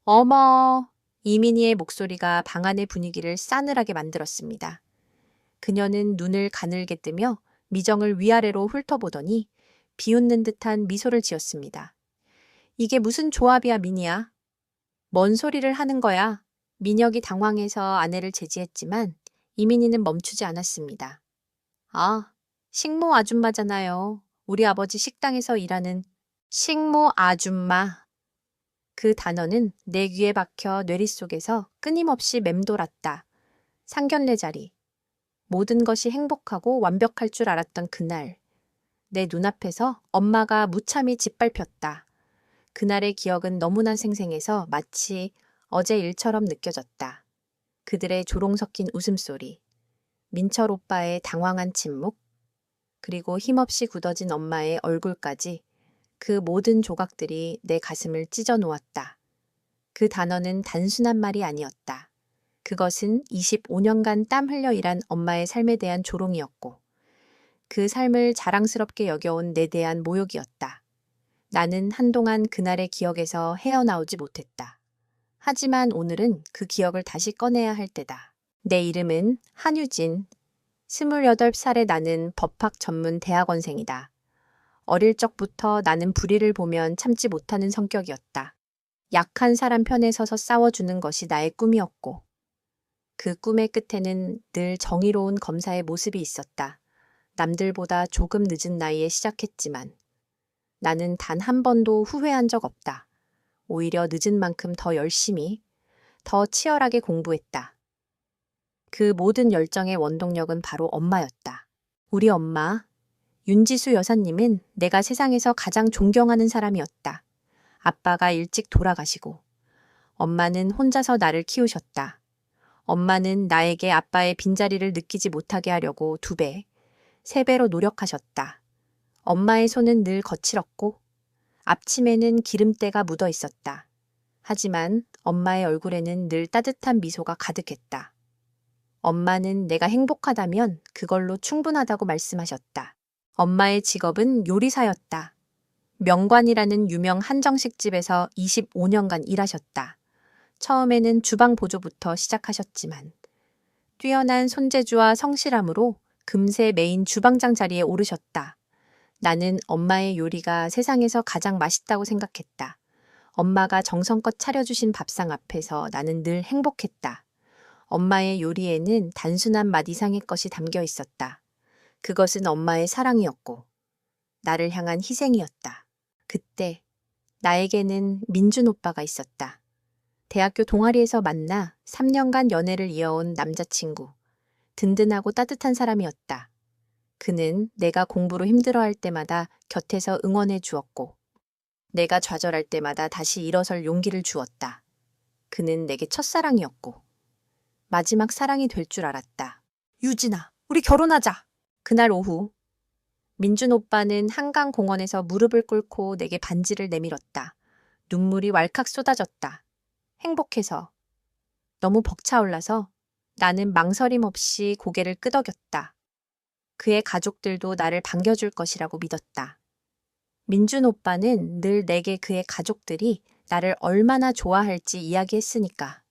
어머! 이민희의 목소리가 방 안의 분위기를 싸늘하게 만들었습니다. 그녀는 눈을 가늘게 뜨며 미정을 위아래로 훑어보더니 비웃는 듯한 미소를 지었습니다. 이게 무슨 조합이야, 민희야? 뭔 소리를 하는 거야? 민혁이 당황해서 아내를 제지했지만 이민희는 멈추지 않았습니다. 아, 식모 아줌마잖아요. 우리 아버지 식당에서 일하는 식모 아줌마. 그 단어는 내 귀에 박혀 뇌리 속에서 끊임없이 맴돌았다. 상견례 자리. 모든 것이 행복하고 완벽할 줄 알았던 그날. 내 눈앞에서 엄마가 무참히 짓밟혔다. 그날의 기억은 너무나 생생해서 마치 어제 일처럼 느껴졌다. 그들의 조롱 섞인 웃음소리, 민철 오빠의 당황한 침묵, 그리고 힘없이 굳어진 엄마의 얼굴까지 그 모든 조각들이 내 가슴을 찢어 놓았다. 그 단어는 단순한 말이 아니었다. 그것은 25년간 땀 흘려 일한 엄마의 삶에 대한 조롱이었고, 그 삶을 자랑스럽게 여겨온 내 대한 모욕이었다. 나는 한동안 그날의 기억에서 헤어나오지 못했다. 하지만 오늘은 그 기억을 다시 꺼내야 할 때다. 내 이름은 한유진. 28살의 나는 법학 전문 대학원생이다. 어릴 적부터 나는 불의를 보면 참지 못하는 성격이었다. 약한 사람 편에 서서 싸워주는 것이 나의 꿈이었고, 그 꿈의 끝에는 늘 정의로운 검사의 모습이 있었다. 남들보다 조금 늦은 나이에 시작했지만 나는 단 한 번도 후회한 적 없다. 오히려 늦은 만큼 더 열심히, 더 치열하게 공부했다. 그 모든 열정의 원동력은 바로 엄마였다. 우리 엄마, 윤지수 여사님은 내가 세상에서 가장 존경하는 사람이었다. 아빠가 일찍 돌아가시고, 엄마는 혼자서 나를 키우셨다. 엄마는 나에게 아빠의 빈자리를 느끼지 못하게 하려고 2배, 3배로 노력하셨다. 엄마의 손은 늘 거칠었고 앞치마에는 기름때가 묻어 있었다. 하지만 엄마의 얼굴에는 늘 따뜻한 미소가 가득했다. 엄마는 내가 행복하다면 그걸로 충분하다고 말씀하셨다. 엄마의 직업은 요리사였다. 명관이라는 유명 한정식 집에서 25년간 일하셨다. 처음에는 주방 보조부터 시작하셨지만 뛰어난 손재주와 성실함으로 금세 메인 주방장 자리에 오르셨다. 나는 엄마의 요리가 세상에서 가장 맛있다고 생각했다. 엄마가 정성껏 차려주신 밥상 앞에서 나는 늘 행복했다. 엄마의 요리에는 단순한 맛 이상의 것이 담겨 있었다. 그것은 엄마의 사랑이었고 나를 향한 희생이었다. 그때 나에게는 민준 오빠가 있었다. 대학교 동아리에서 만나 3년간 연애를 이어온 남자친구. 든든하고 따뜻한 사람이었다. 그는 내가 공부로 힘들어할 때마다 곁에서 응원해 주었고, 내가 좌절할 때마다 다시 일어설 용기를 주었다. 그는 내게 첫사랑이었고, 마지막 사랑이 될 줄 알았다. 유진아, 우리 결혼하자! 그날 오후, 민준 오빠는 한강공원에서 무릎을 꿇고 내게 반지를 내밀었다. 눈물이 왈칵 쏟아졌다. 행복해서, 너무 벅차올라서 나는 망설임 없이 고개를 끄덕였다. 그의 가족들도 나를 반겨줄 것이라고 믿었다. 민준 오빠는 늘 내게 그의 가족들이 나를 얼마나 좋아할지 이야기했으니까.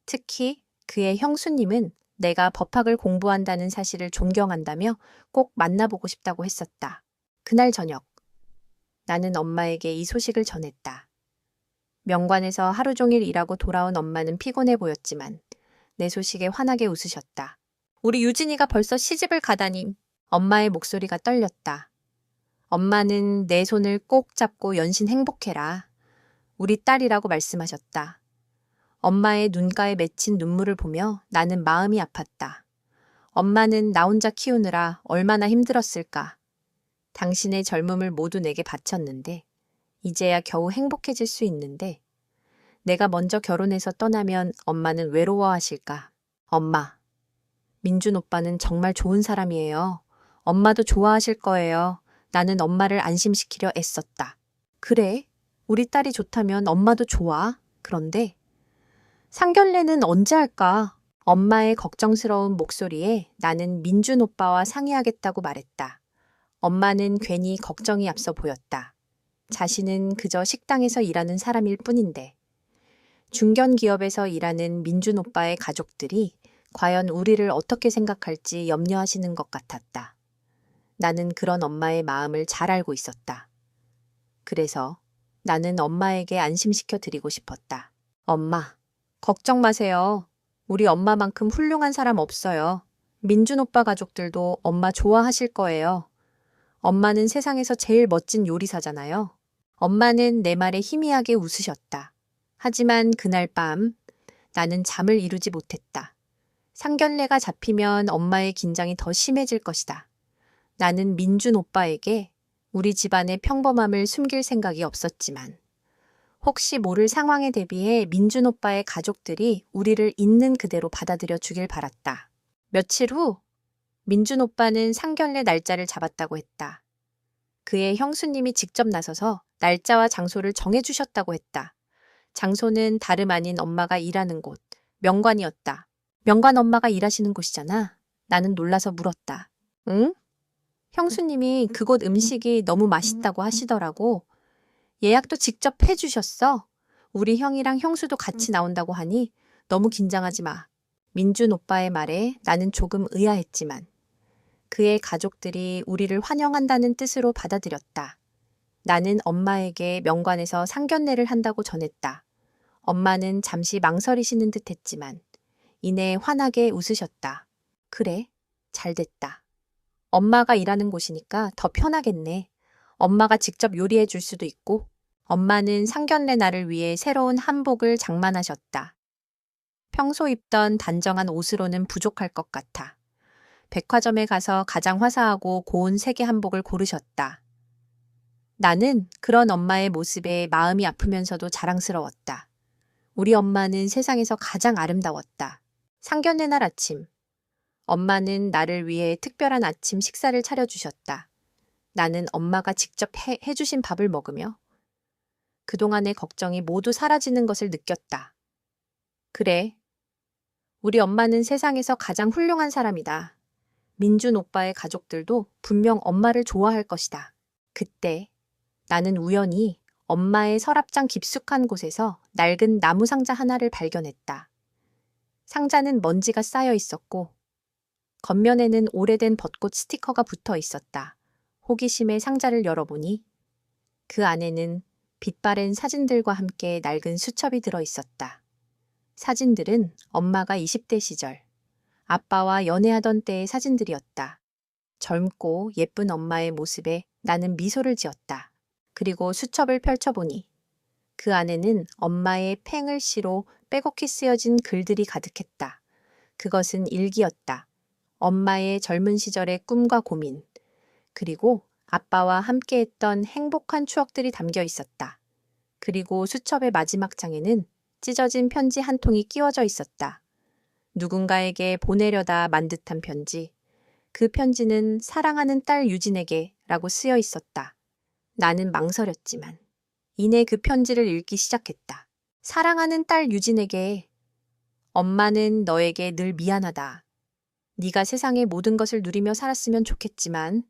특히 그의 형수님은 내가 법학을 공부한다는 사실을 존경한다며 꼭 만나보고 싶다고 했었다. 그날 저녁, 나는 엄마에게 이 소식을 전했다. 명관에서 하루 종일 일하고 돌아온 엄마는 피곤해 보였지만 내 소식에 환하게 웃으셨다. 우리 유진이가 벌써 시집을 가다니. 엄마의 목소리가 떨렸다. 엄마는 내 손을 꼭 잡고 연신 행복해라. 우리 딸이라고 말씀하셨다. 엄마의 눈가에 맺힌 눈물을 보며 나는 마음이 아팠다. 엄마는 나 혼자 키우느라 얼마나 힘들었을까. 당신의 젊음을 모두 내게 바쳤는데 이제야 겨우 행복해질 수 있는데 내가 먼저 결혼해서 떠나면 엄마는 외로워하실까. 엄마, 민준 오빠는 정말 좋은 사람이에요. 엄마도 좋아하실 거예요. 나는 엄마를 안심시키려 애썼다. 그래, 우리 딸이 좋다면 엄마도 좋아. 그런데 상견례는 언제 할까? 엄마의 걱정스러운 목소리에 나는 민준 오빠와 상의하겠다고 말했다. 엄마는 괜히 걱정이 앞서 보였다. 자신은 그저 식당에서 일하는 사람일 뿐인데. 중견 기업에서 일하는 민준 오빠의 가족들이 과연 우리를 어떻게 생각할지 염려하시는 것 같았다. 나는 그런 엄마의 마음을 잘 알고 있었다. 그래서 나는 엄마에게 안심시켜 드리고 싶었다. 엄마, 걱정 마세요. 우리 엄마만큼 훌륭한 사람 없어요. 민준 오빠 가족들도 엄마 좋아하실 거예요. 엄마는 세상에서 제일 멋진 요리사잖아요. 엄마는 내 말에 희미하게 웃으셨다. 하지만 그날 밤 나는 잠을 이루지 못했다. 상견례가 잡히면 엄마의 긴장이 더 심해질 것이다. 나는 민준 오빠에게 우리 집안의 평범함을 숨길 생각이 없었지만 혹시 모를 상황에 대비해 민준 오빠의 가족들이 우리를 있는 그대로 받아들여 주길 바랐다. 며칠 후 민준 오빠는 상견례 날짜를 잡았다고 했다. 그의 형수님이 직접 나서서 날짜와 장소를 정해주셨다고 했다. 장소는 다름 아닌 엄마가 일하는 곳, 명관이었다. 명관 엄마가 일하시는 곳이잖아. 나는 놀라서 물었다. 응? 형수님이 그곳 음식이 너무 맛있다고 하시더라고. 예약도 직접 해주셨어. 우리 형이랑 형수도 같이 나온다고 하니 너무 긴장하지 마. 민준 오빠의 말에 나는 조금 의아했지만 그의 가족들이 우리를 환영한다는 뜻으로 받아들였다. 나는 엄마에게 명관에서 상견례를 한다고 전했다. 엄마는 잠시 망설이시는 듯 했지만 이내 환하게 웃으셨다. 그래, 잘 됐다. 엄마가 일하는 곳이니까 더 편하겠네. 엄마가 직접 요리해 줄 수도 있고. 엄마는 상견례 날을 위해 새로운 한복을 장만하셨다. 평소 입던 단정한 옷으로는 부족할 것 같아. 백화점에 가서 가장 화사하고 고운 색의 한복을 고르셨다. 나는 그런 엄마의 모습에 마음이 아프면서도 자랑스러웠다. 우리 엄마는 세상에서 가장 아름다웠다. 상견례 날 아침, 엄마는 나를 위해 특별한 아침 식사를 차려주셨다. 나는 엄마가 직접 해주신 밥을 먹으며 그동안의 걱정이 모두 사라지는 것을 느꼈다. 그래, 우리 엄마는 세상에서 가장 훌륭한 사람이다. 민준 오빠의 가족들도 분명 엄마를 좋아할 것이다. 그때 나는 우연히 엄마의 서랍장 깊숙한 곳에서 낡은 나무 상자 하나를 발견했다. 상자는 먼지가 쌓여 있었고 겉면에는 오래된 벚꽃 스티커가 붙어 있었다. 호기심에 상자를 열어보니 그 안에는 빛바랜 사진들과 함께 낡은 수첩이 들어 있었다. 사진들은 엄마가 20대 시절, 아빠와 연애하던 때의 사진들이었다. 젊고 예쁜 엄마의 모습에 나는 미소를 지었다. 그리고 수첩을 펼쳐보니 그 안에는 엄마의 팽을씨로 빼곡히 쓰여진 글들이 가득했다. 그것은 일기였다. 엄마의 젊은 시절의 꿈과 고민, 그리고 아빠와 함께했던 행복한 추억들이 담겨 있었다. 그리고 수첩의 마지막 장에는 찢어진 편지 한 통이 끼워져 있었다. 누군가에게 보내려다 만 듯한 편지. 그 편지는 사랑하는 딸 유진에게 라고 쓰여 있었다. 나는 망설였지만 이내 그 편지를 읽기 시작했다. 사랑하는 딸 유진에게 엄마는 너에게 늘 미안하다. 네가 세상의 모든 것을 누리며 살았으면 좋겠지만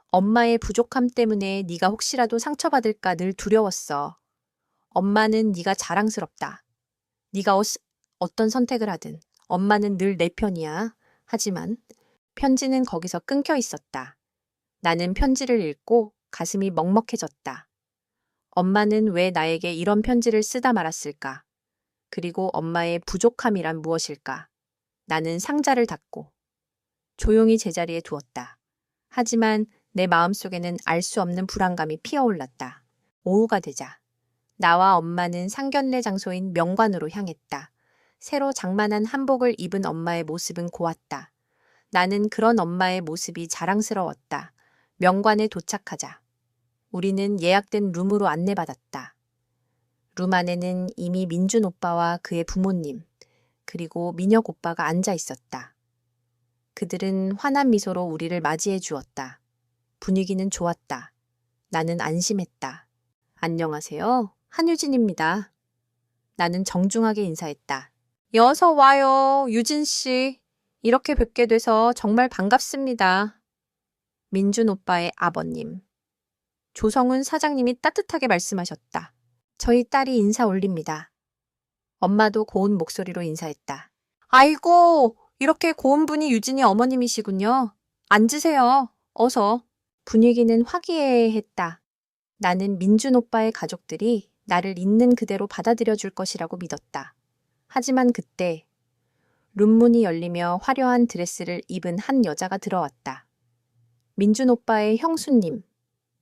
엄마의 부족함 때문에 네가 혹시라도 상처받을까 늘 두려웠어. 엄마는 네가 자랑스럽다. 네가 어떤 선택을 하든 엄마는 늘 내 편이야. 하지만 편지는 거기서 끊겨 있었다. 나는 편지를 읽고 가슴이 먹먹해졌다. 엄마는 왜 나에게 이런 편지를 쓰다 말았을까? 그리고 엄마의 부족함이란 무엇일까? 나는 상자를 닫고 조용히 제자리에 두었다. 하지만 내 마음속에는 알 수 없는 불안감이 피어올랐다. 오후가 되자 나와 엄마는 상견례 장소인 명관으로 향했다. 새로 장만한 한복을 입은 엄마의 모습은 고왔다. 나는 그런 엄마의 모습이 자랑스러웠다. 명관에 도착하자 우리는 예약된 룸으로 안내받았다. 룸 안에는 이미 민준 오빠와 그의 부모님, 그리고 민혁 오빠가 앉아 있었다. 그들은 환한 미소로 우리를 맞이해 주었다. 분위기는 좋았다. 나는 안심했다. 안녕하세요. 한유진입니다. 나는 정중하게 인사했다. 어서 와요, 유진 씨. 이렇게 뵙게 돼서 정말 반갑습니다. 민준 오빠의 아버님. 조성훈 사장님이 따뜻하게 말씀하셨다. 저희 딸이 인사 올립니다. 엄마도 고운 목소리로 인사했다. 아이고, 이렇게 고운 분이 유진이 어머님이시군요. 앉으세요. 어서. 분위기는 화기애애했다. 나는 민준 오빠의 가족들이 나를 있는 그대로 받아들여 줄 것이라고 믿었다. 하지만 그때 룸문이 열리며 화려한 드레스를 입은 한 여자가 들어왔다. 민준 오빠의 형수님,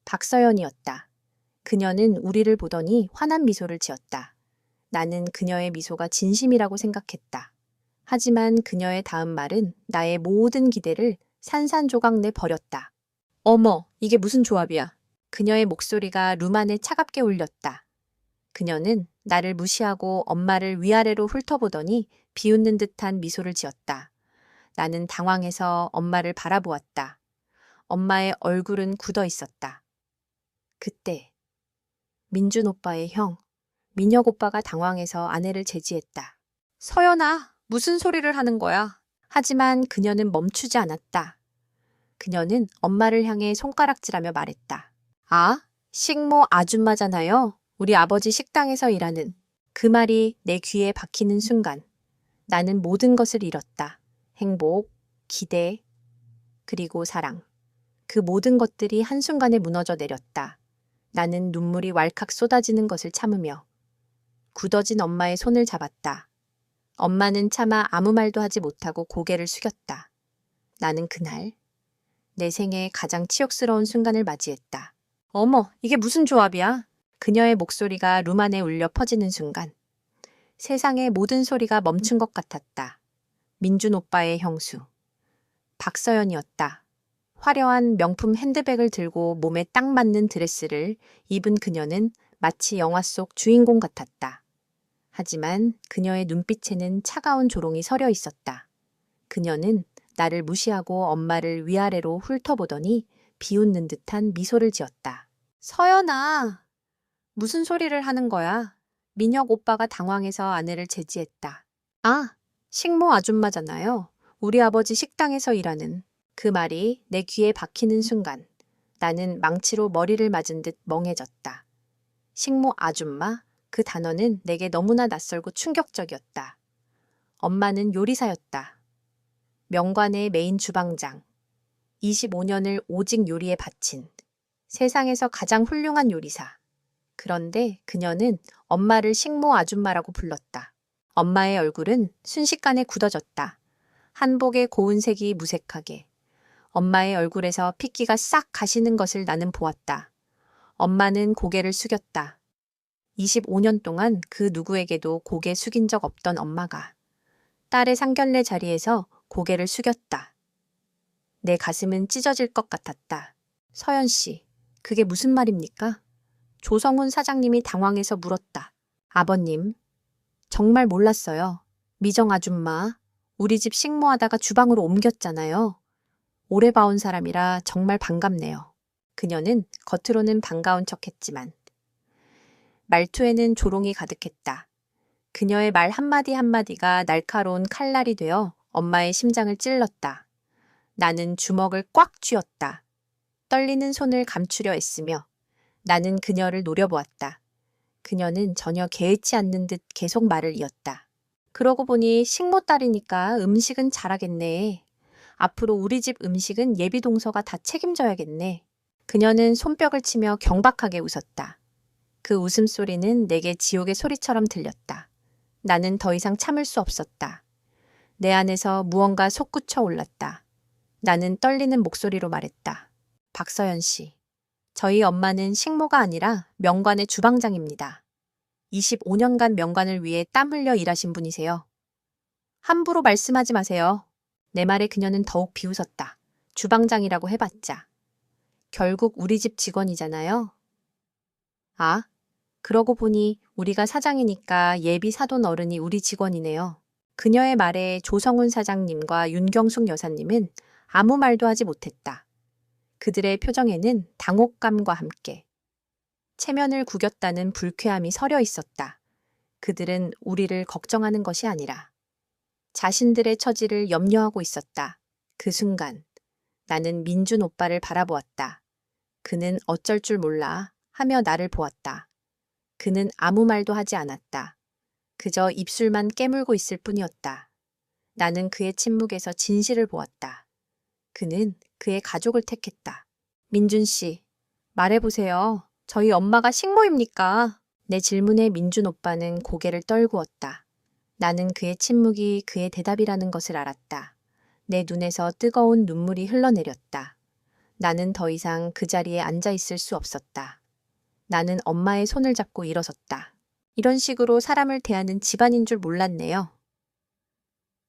박서연이었다. 그녀는 우리를 보더니 환한 미소를 지었다. 나는 그녀의 미소가 진심이라고 생각했다. 하지만 그녀의 다음 말은 나의 모든 기대를 산산조각 내 버렸다. 어머, 이게 무슨 조합이야? 그녀의 목소리가 룸 안에 차갑게 울렸다. 그녀는 나를 무시하고 엄마를 위아래로 훑어보더니 비웃는 듯한 미소를 지었다. 나는 당황해서 엄마를 바라보았다. 엄마의 얼굴은 굳어 있었다. 그때 민준 오빠의 형, 민혁 오빠가 당황해서 아내를 제지했다. 서연아, 무슨 소리를 하는 거야? 하지만 그녀는 멈추지 않았다. 그녀는 엄마를 향해 손가락질하며 말했다. 아, 식모 아줌마잖아요. 우리 아버지 식당에서 일하는. 그 말이 내 귀에 박히는 순간 나는 모든 것을 잃었다. 행복, 기대, 그리고 사랑. 그 모든 것들이 한순간에 무너져 내렸다. 나는 눈물이 왈칵 쏟아지는 것을 참으며 굳어진 엄마의 손을 잡았다. 엄마는 차마 아무 말도 하지 못하고 고개를 숙였다. 나는 그날 내 생애 가장 치욕스러운 순간을 맞이했다. 어머, 이게 무슨 조합이야? 그녀의 목소리가 룸 안에 울려 퍼지는 순간 세상의 모든 소리가 멈춘 것 같았다. 민준 오빠의 형수, 박서연이었다. 화려한 명품 핸드백을 들고 몸에 딱 맞는 드레스를 입은 그녀는 마치 영화 속 주인공 같았다. 하지만 그녀의 눈빛에는 차가운 조롱이 서려 있었다. 그녀는 나를 무시하고 엄마를 위아래로 훑어보더니 비웃는 듯한 미소를 지었다. 서연아, 무슨 소리를 하는 거야? 민혁 오빠가 당황해서 아내를 제지했다. 아, 식모 아줌마잖아요. 우리 아버지 식당에서 일하는. 그 말이 내 귀에 박히는 순간 나는 망치로 머리를 맞은 듯 멍해졌다. 식모 아줌마? 그 단어는 내게 너무나 낯설고 충격적이었다. 엄마는 요리사였다. 명관의 메인 주방장. 25년을 오직 요리에 바친 세상에서 가장 훌륭한 요리사. 그런데 그녀는 엄마를 식모 아줌마라고 불렀다. 엄마의 얼굴은 순식간에 굳어졌다. 한복의 고운 색이 무색하게. 엄마의 얼굴에서 핏기가 싹 가시는 것을 나는 보았다. 엄마는 고개를 숙였다. 25년 동안 그 누구에게도 고개 숙인 적 없던 엄마가 딸의 상견례 자리에서 고개를 숙였다. 내 가슴은 찢어질 것 같았다. 서연 씨, 그게 무슨 말입니까? 조성훈 사장님이 당황해서 물었다. 아버님, 정말 몰랐어요. 미정 아줌마, 우리 집 식모하다가 주방으로 옮겼잖아요. 오래 봐온 사람이라 정말 반갑네요. 그녀는 겉으로는 반가운 척했지만 말투에는 조롱이 가득했다. 그녀의 말 한마디 한마디가 날카로운 칼날이 되어 엄마의 심장을 찔렀다. 나는 주먹을 꽉 쥐었다. 떨리는 손을 감추려 애쓰며 나는 그녀를 노려보았다. 그녀는 전혀 개의치 않는 듯 계속 말을 이었다. 그러고 보니 식모딸이니까 음식은 잘하겠네. 앞으로 우리 집 음식은 예비 동서가 다 책임져야겠네. 그녀는 손뼉을 치며 경박하게 웃었다. 그 웃음소리는 내게 지옥의 소리처럼 들렸다. 나는 더 이상 참을 수 없었다. 내 안에서 무언가 솟구쳐 올랐다. 나는 떨리는 목소리로 말했다. 박서연 씨, 저희 엄마는 식모가 아니라 명관의 주방장입니다. 25년간 명관을 위해 땀 흘려 일하신 분이세요. 함부로 말씀하지 마세요. 내 말에 그녀는 더욱 비웃었다. 주방장이라고 해봤자. 결국 우리 집 직원이잖아요. 아, 그러고 보니 우리가 사장이니까 예비 사돈 어른이 우리 직원이네요. 그녀의 말에 조성훈 사장님과 윤경숙 여사님은 아무 말도 하지 못했다. 그들의 표정에는 당혹감과 함께 체면을 구겼다는 불쾌함이 서려 있었다. 그들은 우리를 걱정하는 것이 아니라 자신들의 처지를 염려하고 있었다. 그 순간 나는 민준 오빠를 바라보았다. 그는 어쩔 줄 몰라 하며 나를 보았다. 그는 아무 말도 하지 않았다. 그저 입술만 깨물고 있을 뿐이었다. 나는 그의 침묵에서 진실을 보았다. 그는 그의 가족을 택했다. 민준 씨, 말해보세요. 저희 엄마가 식모입니까? 내 질문에 민준 오빠는 고개를 떨구었다. 나는 그의 침묵이 그의 대답이라는 것을 알았다. 내 눈에서 뜨거운 눈물이 흘러내렸다. 나는 더 이상 그 자리에 앉아 있을 수 없었다. 나는 엄마의 손을 잡고 일어섰다. 이런 식으로 사람을 대하는 집안인 줄 몰랐네요.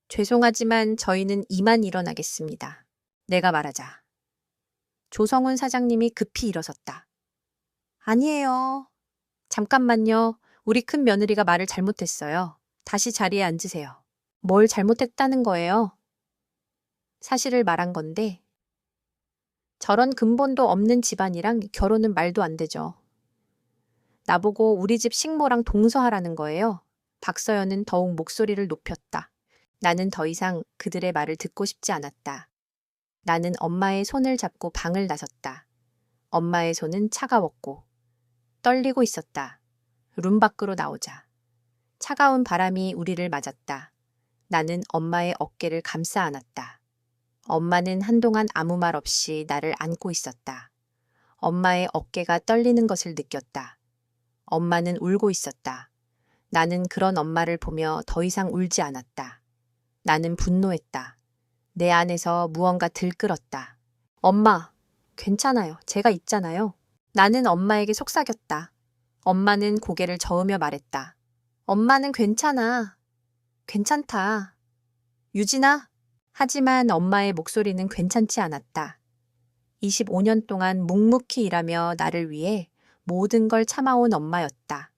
죄송하지만 저희는 이만 일어나겠습니다. 내가 말하자. 조성훈 사장님이 급히 일어섰다. 아니에요. 잠깐만요. 우리 큰 며느리가 말을 잘못했어요. 다시 자리에 앉으세요. 뭘 잘못했다는 거예요? 사실을 말한 건데 저런 근본도 없는 집안이랑 결혼은 말도 안 되죠. 나보고 우리 집 식모랑 동서하라는 거예요. 박서연은 더욱 목소리를 높였다. 나는 더 이상 그들의 말을 듣고 싶지 않았다. 나는 엄마의 손을 잡고 방을 나섰다. 엄마의 손은 차가웠고 떨리고 있었다. 룸 밖으로 나오자. 차가운 바람이 우리를 맞았다. 나는 엄마의 어깨를 감싸 안았다. 엄마는 한동안 아무 말 없이 나를 안고 있었다. 엄마의 어깨가 떨리는 것을 느꼈다. 엄마는 울고 있었다. 나는 그런 엄마를 보며 더 이상 울지 않았다. 나는 분노했다. 내 안에서 무언가 들끓었다. 엄마, 괜찮아요. 제가 있잖아요. 나는 엄마에게 속삭였다. 엄마는 고개를 저으며 말했다. 엄마는 괜찮아. 괜찮다. 유진아. 하지만 엄마의 목소리는 괜찮지 않았다. 25년 동안 묵묵히 일하며 나를 위해 모든 걸 참아온 엄마였다.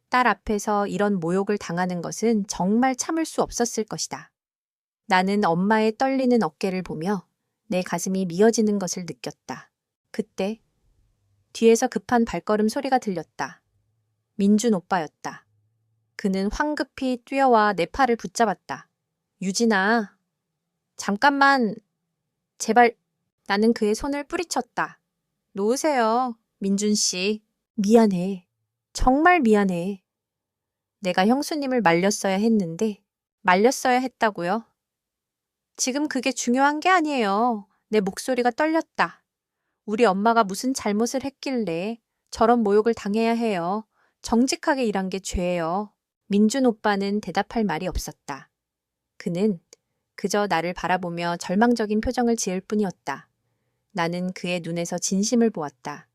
딸 앞에서 이런 모욕을 당하는 것은 정말 참을 수 없었을 것이다. 나는 엄마의 떨리는 어깨를 보며 내 가슴이 미어지는 것을 느꼈다. 그때 뒤에서 급한 발걸음 소리가 들렸다. 민준 오빠였다. 그는 황급히 뛰어와 내 팔을 붙잡았다. 유진아, 잠깐만, 제발. 나는 그의 손을 뿌리쳤다. 놓으세요, 민준 씨. 미안해. 정말 미안해. 내가 형수님을 말렸어야 했는데, 말렸어야 했다고요? 지금 그게 중요한 게 아니에요. 내 목소리가 떨렸다. 우리 엄마가 무슨 잘못을 했길래 저런 모욕을 당해야 해요. 정직하게 일한 게 죄예요. 민준 오빠는 대답할 말이 없었다. 그는 그저 나를 바라보며 절망적인 표정을 지을 뿐이었다. 나는 그의 눈에서 진심을 보았다.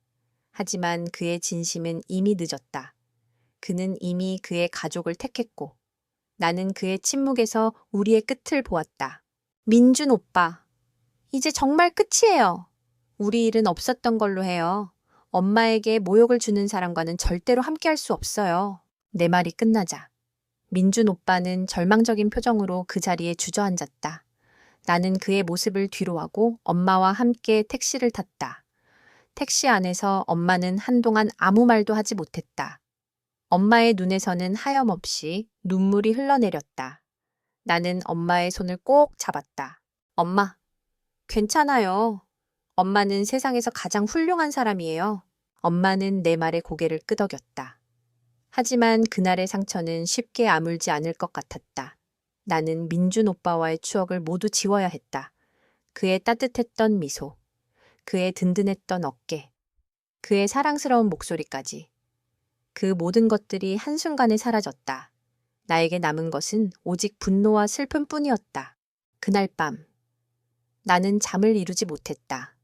하지만 그의 진심은 이미 늦었다. 그는 이미 그의 가족을 택했고 나는 그의 침묵에서 우리의 끝을 보았다. 민준 오빠, 이제 정말 끝이에요. 우리 일은 없었던 걸로 해요. 엄마에게 모욕을 주는 사람과는 절대로 함께할 수 없어요. 내 말이 끝나자 민준 오빠는 절망적인 표정으로 그 자리에 주저앉았다. 나는 그의 모습을 뒤로하고 엄마와 함께 택시를 탔다. 택시 안에서 엄마는 한동안 아무 말도 하지 못했다. 엄마의 눈에서는 하염없이 눈물이 흘러내렸다. 나는 엄마의 손을 꼭 잡았다. 엄마, 괜찮아요. 엄마는 세상에서 가장 훌륭한 사람이에요. 엄마는 내 말에 고개를 끄덕였다. 하지만 그날의 상처는 쉽게 아물지 않을 것 같았다. 나는 민준 오빠와의 추억을 모두 지워야 했다. 그의 따뜻했던 미소, 그의 든든했던 어깨, 그의 사랑스러운 목소리까지. 그 모든 것들이 한순간에 사라졌다. 나에게 남은 것은 오직 분노와 슬픔뿐이었다. 그날 밤, 나는 잠을 이루지 못했다.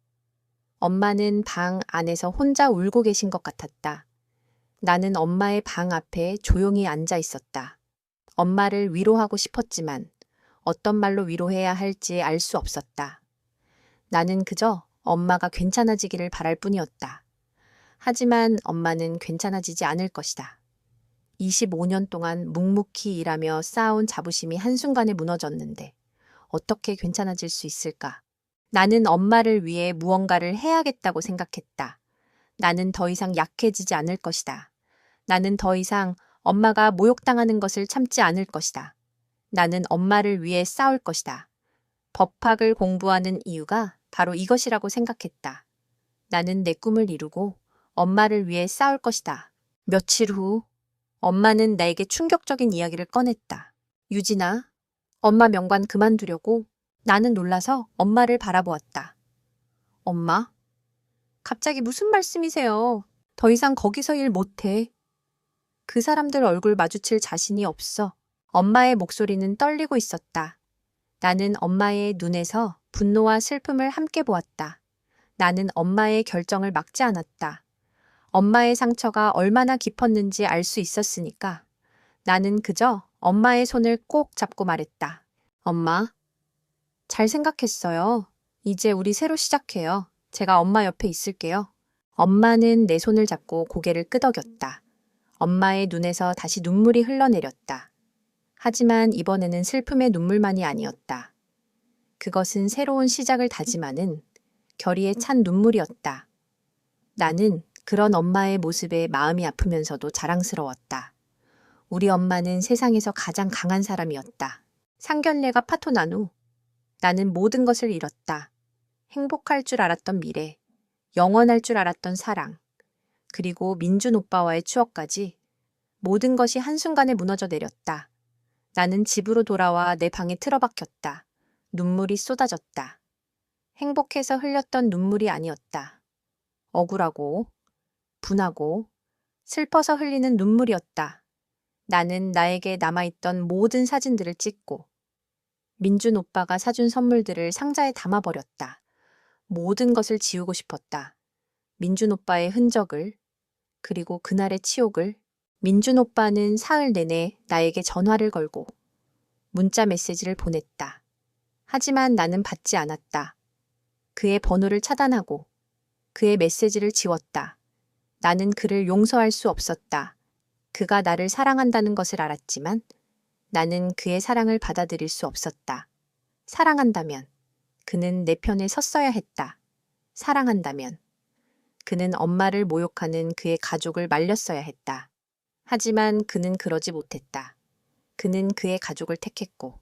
엄마는 방 안에서 혼자 울고 계신 것 같았다. 나는 엄마의 방 앞에 조용히 앉아 있었다. 엄마를 위로하고 싶었지만 어떤 말로 위로해야 할지 알 수 없었다. 나는 그저 엄마가 괜찮아지기를 바랄 뿐이었다. 하지만 엄마는 괜찮아지지 않을 것이다. 25년 동안 묵묵히 일하며 쌓아온 자부심이 한순간에 무너졌는데 어떻게 괜찮아질 수 있을까? 나는 엄마를 위해 무언가를 해야겠다고 생각했다. 나는 더 이상 약해지지 않을 것이다. 나는 더 이상 엄마가 모욕당하는 것을 참지 않을 것이다. 나는 엄마를 위해 싸울 것이다. 법학을 공부하는 이유가 바로 이것이라고 생각했다. 나는 내 꿈을 이루고 엄마를 위해 싸울 것이다. 며칠 후 엄마는 나에게 충격적인 이야기를 꺼냈다. 유진아, 엄마 명관 그만두려고. 나는 놀라서 엄마를 바라보았다. 엄마? 갑자기 무슨 말씀이세요? 더 이상 거기서 일 못해. 그 사람들 얼굴 마주칠 자신이 없어. 엄마의 목소리는 떨리고 있었다. 나는 엄마의 눈에서 분노와 슬픔을 함께 보았다. 나는 엄마의 결정을 막지 않았다. 엄마의 상처가 얼마나 깊었는지 알 수 있었으니까. 나는 그저 엄마의 손을 꼭 잡고 말했다. 엄마, 잘 생각했어요. 이제 우리 새로 시작해요. 제가 엄마 옆에 있을게요. 엄마는 내 손을 잡고 고개를 끄덕였다. 엄마의 눈에서 다시 눈물이 흘러내렸다. 하지만 이번에는 슬픔의 눈물만이 아니었다. 그것은 새로운 시작을 다짐하는 결의에 찬 눈물이었다. 나는 그런 엄마의 모습에 마음이 아프면서도 자랑스러웠다. 우리 엄마는 세상에서 가장 강한 사람이었다. 상견례가 파토난 후 나는 모든 것을 잃었다. 행복할 줄 알았던 미래, 영원할 줄 알았던 사랑, 그리고 민준 오빠와의 추억까지 모든 것이 한순간에 무너져 내렸다. 나는 집으로 돌아와 내 방에 틀어박혔다. 눈물이 쏟아졌다. 행복해서 흘렸던 눈물이 아니었다. 억울하고, 분하고, 슬퍼서 흘리는 눈물이었다. 나는 나에게 남아있던 모든 사진들을 찍고 민준 오빠가 사준 선물들을 상자에 담아버렸다. 모든 것을 지우고 싶었다. 민준 오빠의 흔적을, 그리고 그날의 치욕을. 민준 오빠는 사흘 내내 나에게 전화를 걸고 문자 메시지를 보냈다. 하지만 나는 받지 않았다. 그의 번호를 차단하고 그의 메시지를 지웠다. 나는 그를 용서할 수 없었다. 그가 나를 사랑한다는 것을 알았지만 나는 그의 사랑을 받아들일 수 없었다. 사랑한다면 그는 내 편에 섰어야 했다. 사랑한다면 그는 엄마를 모욕하는 그의 가족을 말렸어야 했다. 하지만 그는 그러지 못했다. 그는 그의 가족을 택했고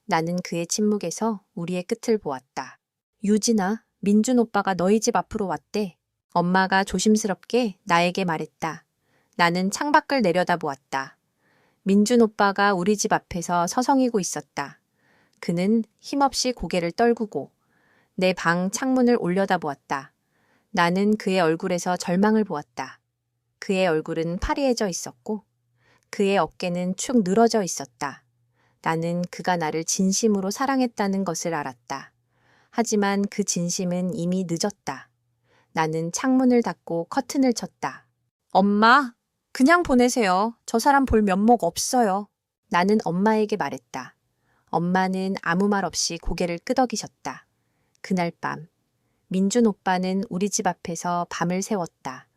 나는 그의 침묵에서 우리의 끝을 보았다. 유진아, 민준 오빠가 너희 집 앞으로 왔대. 엄마가 조심스럽게 나에게 말했다. 나는 창밖을 내려다보았다. 민준 오빠가 우리 집 앞에서 서성이고 있었다. 그는 힘없이 고개를 떨구고 내 방 창문을 올려다보았다. 나는 그의 얼굴에서 절망을 보았다. 그의 얼굴은 파리해져 있었고 그의 어깨는 축 늘어져 있었다. 나는 그가 나를 진심으로 사랑했다는 것을 알았다. 하지만 그 진심은 이미 늦었다. 나는 창문을 닫고 커튼을 쳤다. 엄마, 그냥 보내세요. 저 사람 볼 면목 없어요. 나는 엄마에게 말했다. 엄마는 아무 말 없이 고개를 끄덕이셨다. 그날 밤, 민준 오빠는 우리 집 앞에서 밤을 새웠다.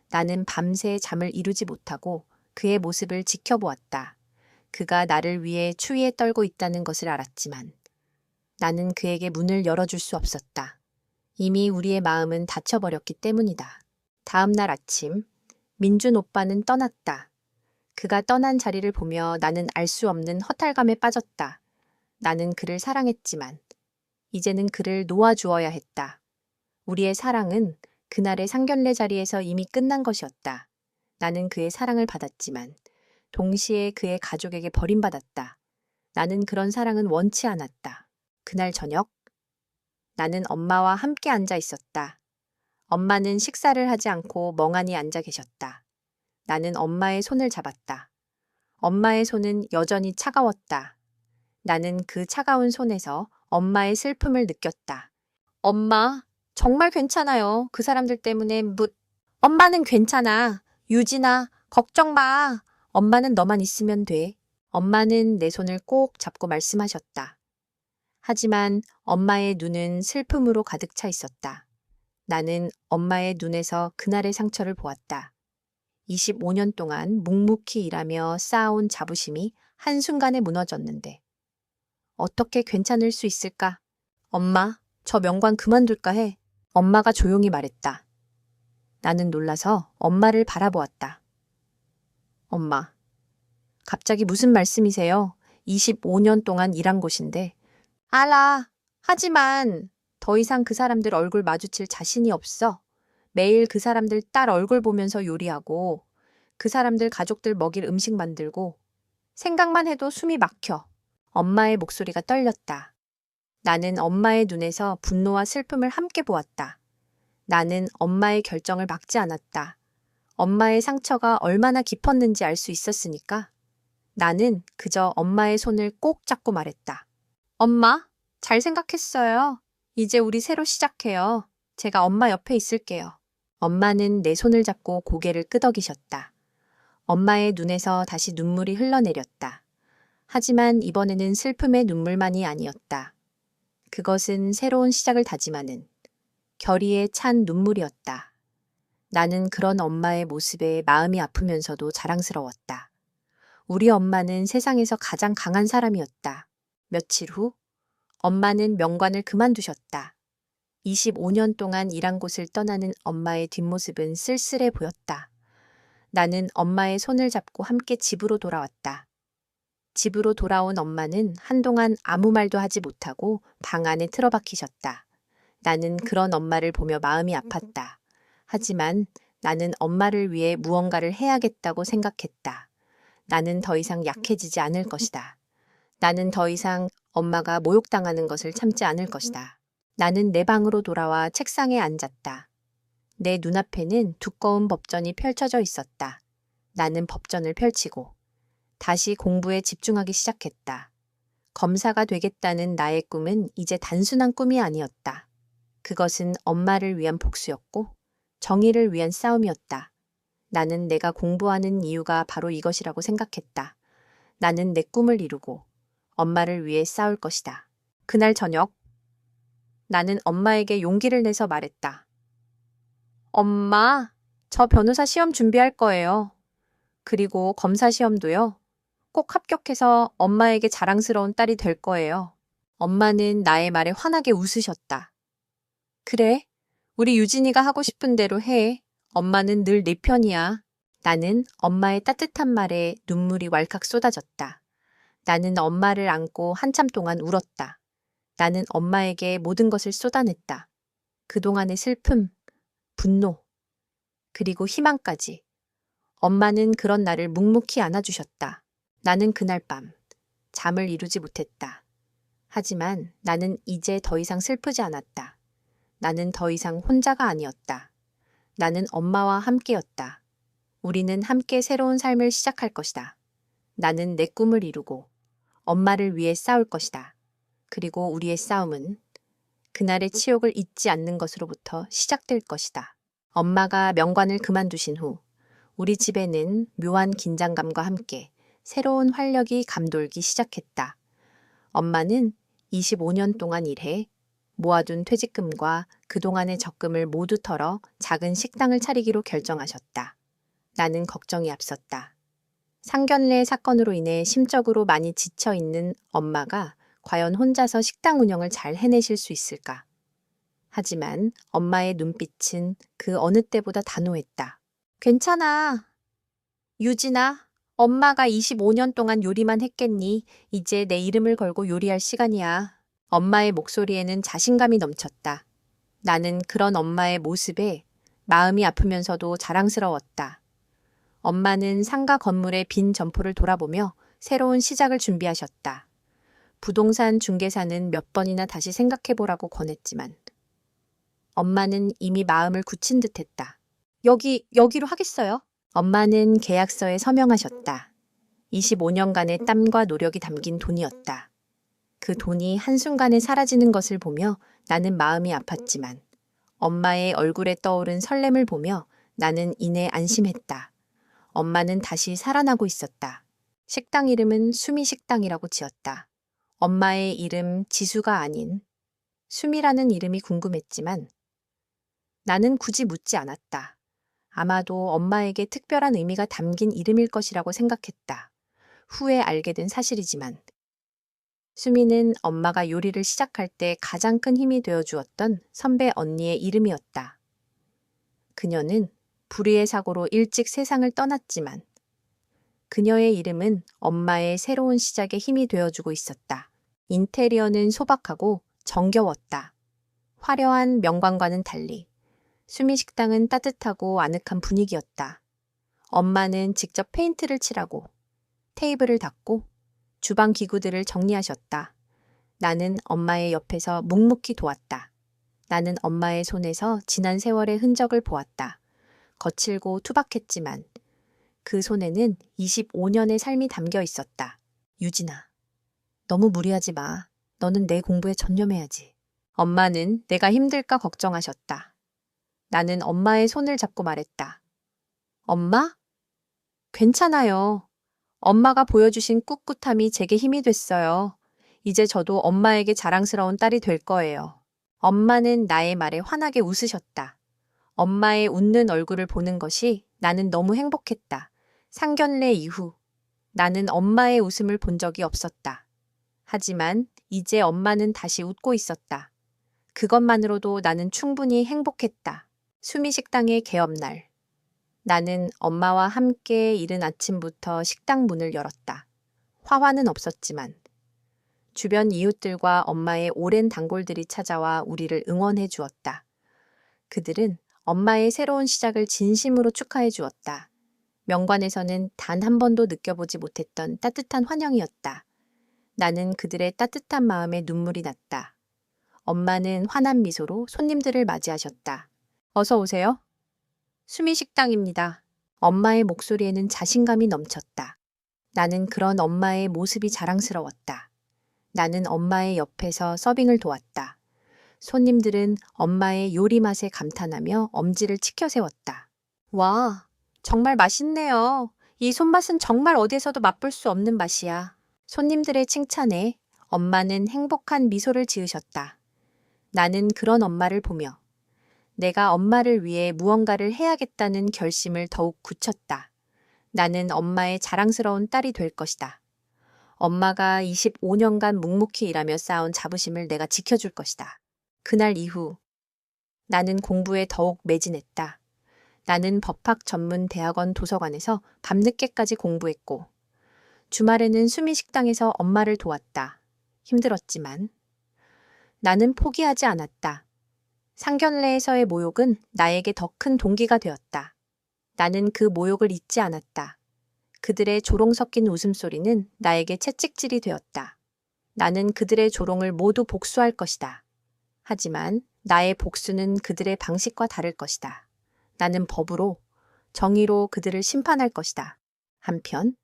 나는 밤새 잠을 이루지 못하고 그의 모습을 지켜보았다. 그가 나를 위해 추위에 떨고 있다는 것을 알았지만 나는 그에게 문을 열어줄 수 없었다. 이미 우리의 마음은 닫혀버렸기 때문이다. 다음 날 아침, 민준 오빠는 떠났다. 그가 떠난 자리를 보며 나는 알 수 없는 허탈감에 빠졌다. 나는 그를 사랑했지만 이제는 그를 놓아주어야 했다. 우리의 사랑은 그날의 상견례 자리에서 이미 끝난 것이었다. 나는 그의 사랑을 받았지만 동시에 그의 가족에게 버림받았다. 나는 그런 사랑은 원치 않았다. 그날 저녁, 나는 엄마와 함께 앉아 있었다. 엄마는 식사를 하지 않고 멍하니 앉아 계셨다. 나는 엄마의 손을 잡았다. 엄마의 손은 여전히 차가웠다. 나는 그 차가운 손에서 엄마의 슬픔을 느꼈다. 엄마, 정말 괜찮아요. 그 사람들 때문에 엄마는 괜찮아. 유진아, 걱정 마. 엄마는 너만 있으면 돼. 엄마는 내 손을 꼭 잡고 말씀하셨다. 하지만 엄마의 눈은 슬픔으로 가득 차 있었다. 나는 엄마의 눈에서 그날의 상처를 보았다. 25년 동안 묵묵히 일하며 쌓아온 자부심이 한순간에 무너졌는데 어떻게 괜찮을 수 있을까? 엄마, 저 명관 그만둘까 해. 엄마가 조용히 말했다. 나는 놀라서 엄마를 바라보았다. 엄마, 갑자기 무슨 말씀이세요? 25년 동안 일한 곳인데. 알아. 하지만 더 이상 그 사람들 얼굴 마주칠 자신이 없어. 매일 그 사람들 딸 얼굴 보면서 요리하고 그 사람들 가족들 먹일 음식 만들고 생각만 해도 숨이 막혀. 엄마의 목소리가 떨렸다. 나는 엄마의 눈에서 분노와 슬픔을 함께 보았다. 나는 엄마의 결정을 막지 않았다. 엄마의 상처가 얼마나 깊었는지 알 수 있었으니까. 나는 그저 엄마의 손을 꼭 잡고 말했다. 엄마, 잘 생각했어요. 이제 우리 새로 시작해요. 제가 엄마 옆에 있을게요. 엄마는 내 손을 잡고 고개를 끄덕이셨다. 엄마의 눈에서 다시 눈물이 흘러내렸다. 하지만 이번에는 슬픔의 눈물만이 아니었다. 그것은 새로운 시작을 다짐하는 결의에 찬 눈물이었다. 나는 그런 엄마의 모습에 마음이 아프면서도 자랑스러웠다. 우리 엄마는 세상에서 가장 강한 사람이었다. 며칠 후 엄마는 명관을 그만두셨다. 25년 동안 일한 곳을 떠나는 엄마의 뒷모습은 쓸쓸해 보였다. 나는 엄마의 손을 잡고 함께 집으로 돌아왔다. 집으로 돌아온 엄마는 한동안 아무 말도 하지 못하고 방 안에 틀어박히셨다. 나는 그런 엄마를 보며 마음이 아팠다. 하지만 나는 엄마를 위해 무언가를 해야겠다고 생각했다. 나는 더 이상 약해지지 않을 것이다. 나는 더 이상 엄마가 모욕당하는 것을 참지 않을 것이다. 나는 내 방으로 돌아와 책상에 앉았다. 내 눈앞에는 두꺼운 법전이 펼쳐져 있었다. 나는 법전을 펼치고 다시 공부에 집중하기 시작했다. 검사가 되겠다는 나의 꿈은 이제 단순한 꿈이 아니었다. 그것은 엄마를 위한 복수였고 정의를 위한 싸움이었다. 나는 내가 공부하는 이유가 바로 이것이라고 생각했다. 나는 내 꿈을 이루고 엄마를 위해 싸울 것이다. 그날 저녁, 나는 엄마에게 용기를 내서 말했다. 엄마, 저 변호사 시험 준비할 거예요. 그리고 검사 시험도요. 꼭 합격해서 엄마에게 자랑스러운 딸이 될 거예요. 엄마는 나의 말에 환하게 웃으셨다. 그래, 우리 유진이가 하고 싶은 대로 해. 엄마는 늘 내 편이야. 나는 엄마의 따뜻한 말에 눈물이 왈칵 쏟아졌다. 나는 엄마를 안고 한참 동안 울었다. 나는 엄마에게 모든 것을 쏟아냈다. 그동안의 슬픔, 분노, 그리고 희망까지. 엄마는 그런 나를 묵묵히 안아주셨다. 나는 그날 밤 잠을 이루지 못했다. 하지만 나는 이제 더 이상 슬프지 않았다. 나는 더 이상 혼자가 아니었다. 나는 엄마와 함께였다. 우리는 함께 새로운 삶을 시작할 것이다. 나는 내 꿈을 이루고 엄마를 위해 싸울 것이다. 그리고 우리의 싸움은 그날의 치욕을 잊지 않는 것으로부터 시작될 것이다. 엄마가 명관을 그만두신 후 우리 집에는 묘한 긴장감과 함께 새로운 활력이 감돌기 시작했다. 엄마는 25년 동안 일해 모아둔 퇴직금과 그동안의 적금을 모두 털어 작은 식당을 차리기로 결정하셨다. 나는 걱정이 앞섰다. 상견례 사건으로 인해 심적으로 많이 지쳐있는 엄마가 과연 혼자서 식당 운영을 잘 해내실 수 있을까? 하지만 엄마의 눈빛은 그 어느 때보다 단호했다. 괜찮아. 유진아, 엄마가 25년 동안 요리만 했겠니? 이제 내 이름을 걸고 요리할 시간이야. 엄마의 목소리에는 자신감이 넘쳤다. 나는 그런 엄마의 모습에 마음이 아프면서도 자랑스러웠다. 엄마는 상가 건물의 빈 점포를 돌아보며 새로운 시작을 준비하셨다. 부동산 중개사는 몇 번이나 다시 생각해보라고 권했지만 엄마는 이미 마음을 굳힌 듯했다. 여기로 하겠어요? 엄마는 계약서에 서명하셨다. 25년간의 땀과 노력이 담긴 돈이었다. 그 돈이 한순간에 사라지는 것을 보며 나는 마음이 아팠지만 엄마의 얼굴에 떠오른 설렘을 보며 나는 이내 안심했다. 엄마는 다시 살아나고 있었다. 식당 이름은 수미 식당이라고 지었다. 엄마의 이름 지수가 아닌 수미라는 이름이 궁금했지만 나는 굳이 묻지 않았다. 아마도 엄마에게 특별한 의미가 담긴 이름일 것이라고 생각했다. 후에 알게 된 사실이지만 수미는 엄마가 요리를 시작할 때 가장 큰 힘이 되어 주었던 선배 언니의 이름이었다. 그녀는 불의의 사고로 일찍 세상을 떠났지만 그녀의 이름은 엄마의 새로운 시작에 힘이 되어주고 있었다. 인테리어는 소박하고 정겨웠다. 화려한 명관과는 달리 수미 식당은 따뜻하고 아늑한 분위기였다. 엄마는 직접 페인트를 칠하고 테이블을 닦고 주방 기구들을 정리하셨다. 나는 엄마의 옆에서 묵묵히 도왔다. 나는 엄마의 손에서 지난 세월의 흔적을 보았다. 거칠고 투박했지만 그 손에는 25년의 삶이 담겨 있었다. 유진아, 너무 무리하지 마. 너는 내 공부에 전념해야지. 엄마는 내가 힘들까 걱정하셨다. 나는 엄마의 손을 잡고 말했다. 엄마? 괜찮아요. 엄마가 보여주신 꿋꿋함이 제게 힘이 됐어요. 이제 저도 엄마에게 자랑스러운 딸이 될 거예요. 엄마는 나의 말에 환하게 웃으셨다. 엄마의 웃는 얼굴을 보는 것이 나는 너무 행복했다. 상견례 이후 나는 엄마의 웃음을 본 적이 없었다. 하지만 이제 엄마는 다시 웃고 있었다. 그것만으로도 나는 충분히 행복했다. 수미 식당의 개업날. 나는 엄마와 함께 이른 아침부터 식당 문을 열었다. 화환은 없었지만 주변 이웃들과 엄마의 오랜 단골들이 찾아와 우리를 응원해 주었다. 그들은 엄마의 새로운 시작을 진심으로 축하해 주었다. 명관에서는 단 한 번도 느껴보지 못했던 따뜻한 환영이었다. 나는 그들의 따뜻한 마음에 눈물이 났다. 엄마는 환한 미소로 손님들을 맞이하셨다. 어서 오세요. 수미 식당입니다. 엄마의 목소리에는 자신감이 넘쳤다. 나는 그런 엄마의 모습이 자랑스러웠다. 나는 엄마의 옆에서 서빙을 도왔다. 손님들은 엄마의 요리 맛에 감탄하며 엄지를 치켜 세웠다. 와, 정말 맛있네요. 이 손맛은 정말 어디에서도 맛볼 수 없는 맛이야. 손님들의 칭찬에 엄마는 행복한 미소를 지으셨다. 나는 그런 엄마를 보며 내가 엄마를 위해 무언가를 해야겠다는 결심을 더욱 굳혔다. 나는 엄마의 자랑스러운 딸이 될 것이다. 엄마가 25년간 묵묵히 일하며 쌓은 자부심을 내가 지켜줄 것이다. 그날 이후 나는 공부에 더욱 매진했다. 나는 법학 전문 대학원 도서관에서 밤늦게까지 공부했고 주말에는 수미 식당에서 엄마를 도왔다. 힘들었지만 나는 포기하지 않았다. 상견례에서의 모욕은 나에게 더 큰 동기가 되었다. 나는 그 모욕을 잊지 않았다. 그들의 조롱 섞인 웃음소리는 나에게 채찍질이 되었다. 나는 그들의 조롱을 모두 복수할 것이다. 하지만 나의 복수는 그들의 방식과 다를 것이다. 나는 법으로, 정의로 그들을 심판할 것이다. 한편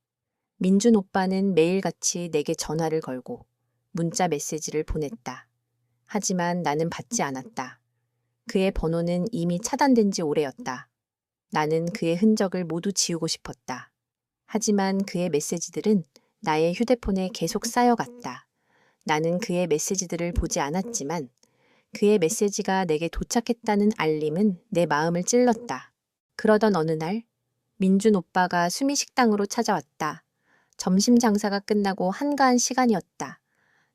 민준 오빠는 매일같이 내게 전화를 걸고 문자 메시지를 보냈다. 하지만 나는 받지 않았다. 그의 번호는 이미 차단된 지 오래였다. 나는 그의 흔적을 모두 지우고 싶었다. 하지만 그의 메시지들은 나의 휴대폰에 계속 쌓여갔다. 나는 그의 메시지들을 보지 않았지만 그의 메시지가 내게 도착했다는 알림은 내 마음을 찔렀다. 그러던 어느 날 민준 오빠가 수미 식당으로 찾아왔다. 점심 장사가 끝나고 한가한 시간이었다.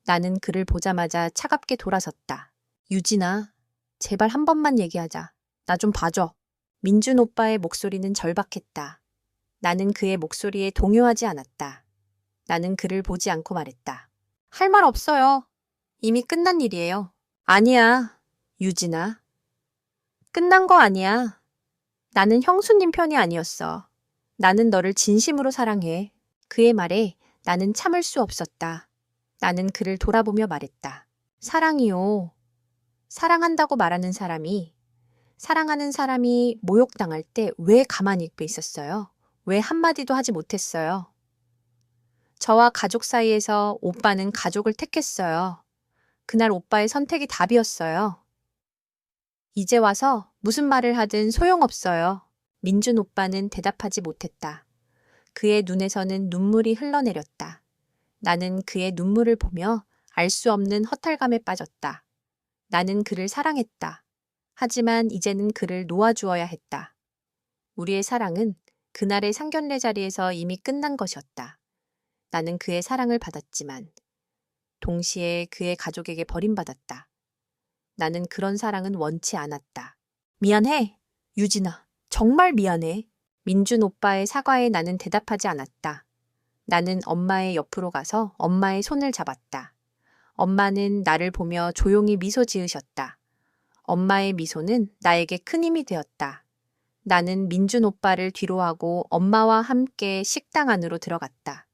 나는 그를 보자마자 차갑게 돌아섰다. 유진아, 제발 한 번만 얘기하자. 나 좀 봐줘. 민준 오빠의 목소리는 절박했다. 나는 그의 목소리에 동요하지 않았다. 나는 그를 보지 않고 말했다. 할 말 없어요. 이미 끝난 일이에요. 아니야, 유진아. 끝난 거 아니야. 나는 형수님 편이 아니었어. 나는 너를 진심으로 사랑해. 그의 말에 나는 참을 수 없었다. 나는 그를 돌아보며 말했다. 사랑이요. 사랑한다고 말하는 사람이, 사랑하는 사람이 모욕당할 때 왜 가만히 있고 있었어요? 왜 한마디도 하지 못했어요? 저와 가족 사이에서 오빠는 가족을 택했어요. 그날 오빠의 선택이 답이었어요. 이제 와서 무슨 말을 하든 소용없어요. 민준 오빠는 대답하지 못했다. 그의 눈에서는 눈물이 흘러내렸다. 나는 그의 눈물을 보며 알 수 없는 허탈감에 빠졌다. 나는 그를 사랑했다. 하지만 이제는 그를 놓아주어야 했다. 우리의 사랑은 그날의 상견례 자리에서 이미 끝난 것이었다. 나는 그의 사랑을 받았지만 동시에 그의 가족에게 버림받았다. 나는 그런 사랑은 원치 않았다. 미안해, 유진아. 정말 미안해. 민준 오빠의 사과에 나는 대답하지 않았다. 나는 엄마의 옆으로 가서 엄마의 손을 잡았다. 엄마는 나를 보며 조용히 미소 지으셨다. 엄마의 미소는 나에게 큰 힘이 되었다. 나는 민준 오빠를 뒤로하고 엄마와 함께 식당 안으로 들어갔다.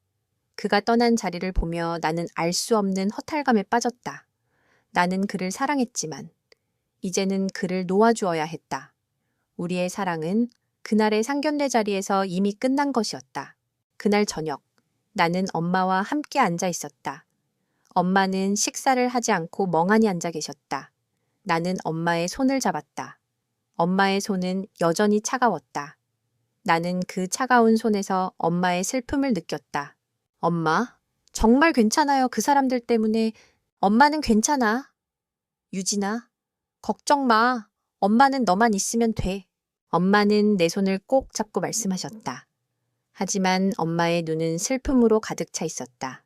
그가 떠난 자리를 보며 나는 알 수 없는 허탈감에 빠졌다. 나는 그를 사랑했지만 이제는 그를 놓아주어야 했다. 우리의 사랑은 그날의 상견례 자리에서 이미 끝난 것이었다. 그날 저녁, 나는 엄마와 함께 앉아 있었다. 엄마는 식사를 하지 않고 멍하니 앉아 계셨다. 나는 엄마의 손을 잡았다. 엄마의 손은 여전히 차가웠다. 나는 그 차가운 손에서 엄마의 슬픔을 느꼈다. 엄마, 정말 괜찮아요. 그 사람들 때문에. 엄마는 괜찮아. 유진아, 걱정 마. 엄마는 너만 있으면 돼. 엄마는 내 손을 꼭 잡고 말씀하셨다. 하지만 엄마의 눈은 슬픔으로 가득 차 있었다.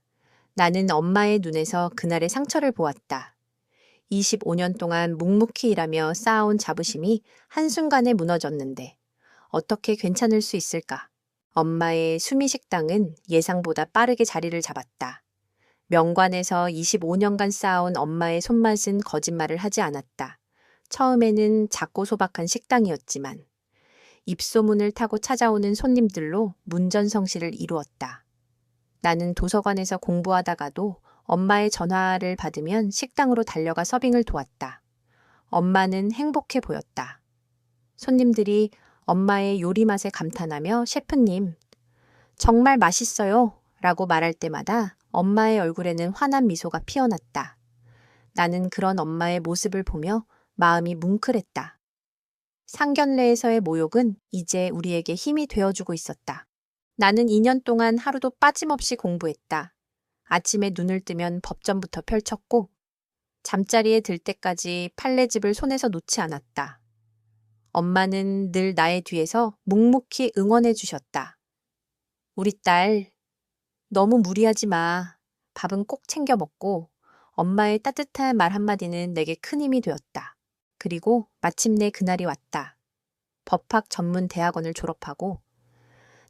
나는 엄마의 눈에서 그날의 상처를 보았다. 25년 동안 묵묵히 일하며 쌓아온 자부심이 한순간에 무너졌는데 어떻게 괜찮을 수 있을까? 엄마의 수미 식당은 예상보다 빠르게 자리를 잡았다. 명관에서 25년간 쌓아온 엄마의 손맛은 거짓말을 하지 않았다. 처음에는 작고 소박한 식당이었지만 입소문을 타고 찾아오는 손님들로 문전성시를 이루었다. 나는 도서관에서 공부하다가도 엄마의 전화를 받으면 식당으로 달려가 서빙을 도왔다. 엄마는 행복해 보였다. 손님들이 엄마의 요리 맛에 감탄하며 셰프님, 정말 맛있어요 라고 말할 때마다 엄마의 얼굴에는 환한 미소가 피어났다. 나는 그런 엄마의 모습을 보며 마음이 뭉클했다. 상견례에서의 모욕은 이제 우리에게 힘이 되어주고 있었다. 나는 2년 동안 하루도 빠짐없이 공부했다. 아침에 눈을 뜨면 법전부터 펼쳤고 잠자리에 들 때까지 판례집을 손에서 놓지 않았다. 엄마는 늘 나의 뒤에서 묵묵히 응원해 주셨다. 우리 딸, 너무 무리하지 마. 밥은 꼭 챙겨 먹고 엄마의 따뜻한 말 한마디는 내게 큰 힘이 되었다. 그리고 마침내 그날이 왔다. 법학 전문 대학원을 졸업하고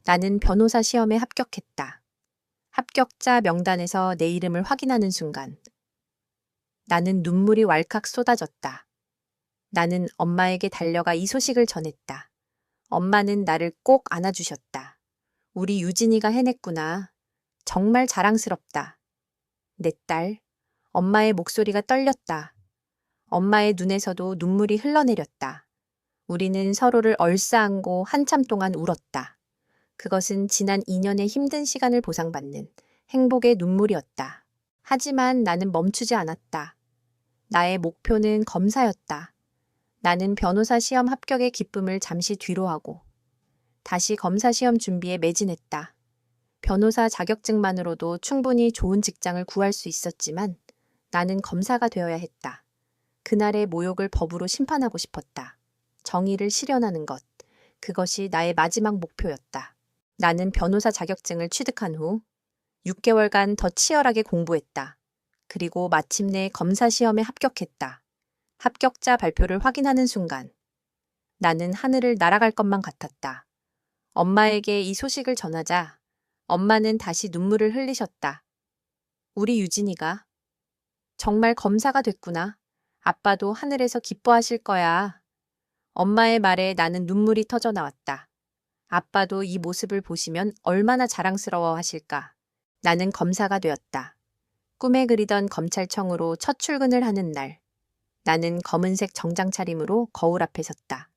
나는 변호사 시험에 합격했다. 합격자 명단에서 내 이름을 확인하는 순간 나는 눈물이 왈칵 쏟아졌다. 나는 엄마에게 달려가 이 소식을 전했다. 엄마는 나를 꼭 안아주셨다. 우리 유진이가 해냈구나. 정말 자랑스럽다. 내 딸, 엄마의 목소리가 떨렸다. 엄마의 눈에서도 눈물이 흘러내렸다. 우리는 서로를 얼싸안고 한참 동안 울었다. 그것은 지난 2년의 힘든 시간을 보상받는 행복의 눈물이었다. 하지만 나는 멈추지 않았다. 나의 목표는 검사였다. 나는 변호사 시험 합격의 기쁨을 잠시 뒤로 하고 다시 검사 시험 준비에 매진했다. 변호사 자격증만으로도 충분히 좋은 직장을 구할 수 있었지만 나는 검사가 되어야 했다. 그날의 모욕을 법으로 심판하고 싶었다. 정의를 실현하는 것, 그것이 나의 마지막 목표였다. 나는 변호사 자격증을 취득한 후 6개월간 더 치열하게 공부했다. 그리고 마침내 검사 시험에 합격했다. 합격자 발표를 확인하는 순간 나는 하늘을 날아갈 것만 같았다. 엄마에게 이 소식을 전하자 엄마는 다시 눈물을 흘리셨다. 우리 유진이가 정말 검사가 됐구나. 아빠도 하늘에서 기뻐하실 거야. 엄마의 말에 나는 눈물이 터져 나왔다. 아빠도 이 모습을 보시면 얼마나 자랑스러워 하실까. 나는 검사가 되었다. 꿈에 그리던 검찰청으로 첫 출근을 하는 날, 나는 검은색 정장 차림으로 거울 앞에 섰다.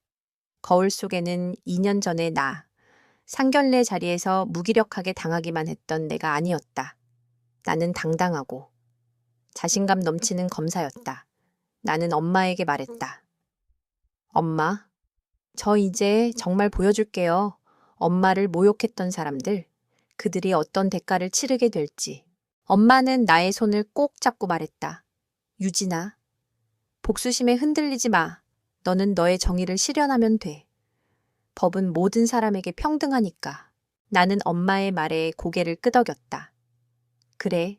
거울 속에는 2년 전의 나, 상견례 자리에서 무기력하게 당하기만 했던 내가 아니었다. 나는 당당하고 자신감 넘치는 검사였다. 나는 엄마에게 말했다. 엄마, 저 이제 정말 보여줄게요. 엄마를 모욕했던 사람들, 그들이 어떤 대가를 치르게 될지. 엄마는 나의 손을 꼭 잡고 말했다. 유진아, 복수심에 흔들리지 마. 너는 너의 정의를 실현하면 돼. 법은 모든 사람에게 평등하니까. 나는 엄마의 말에 고개를 끄덕였다. 그래,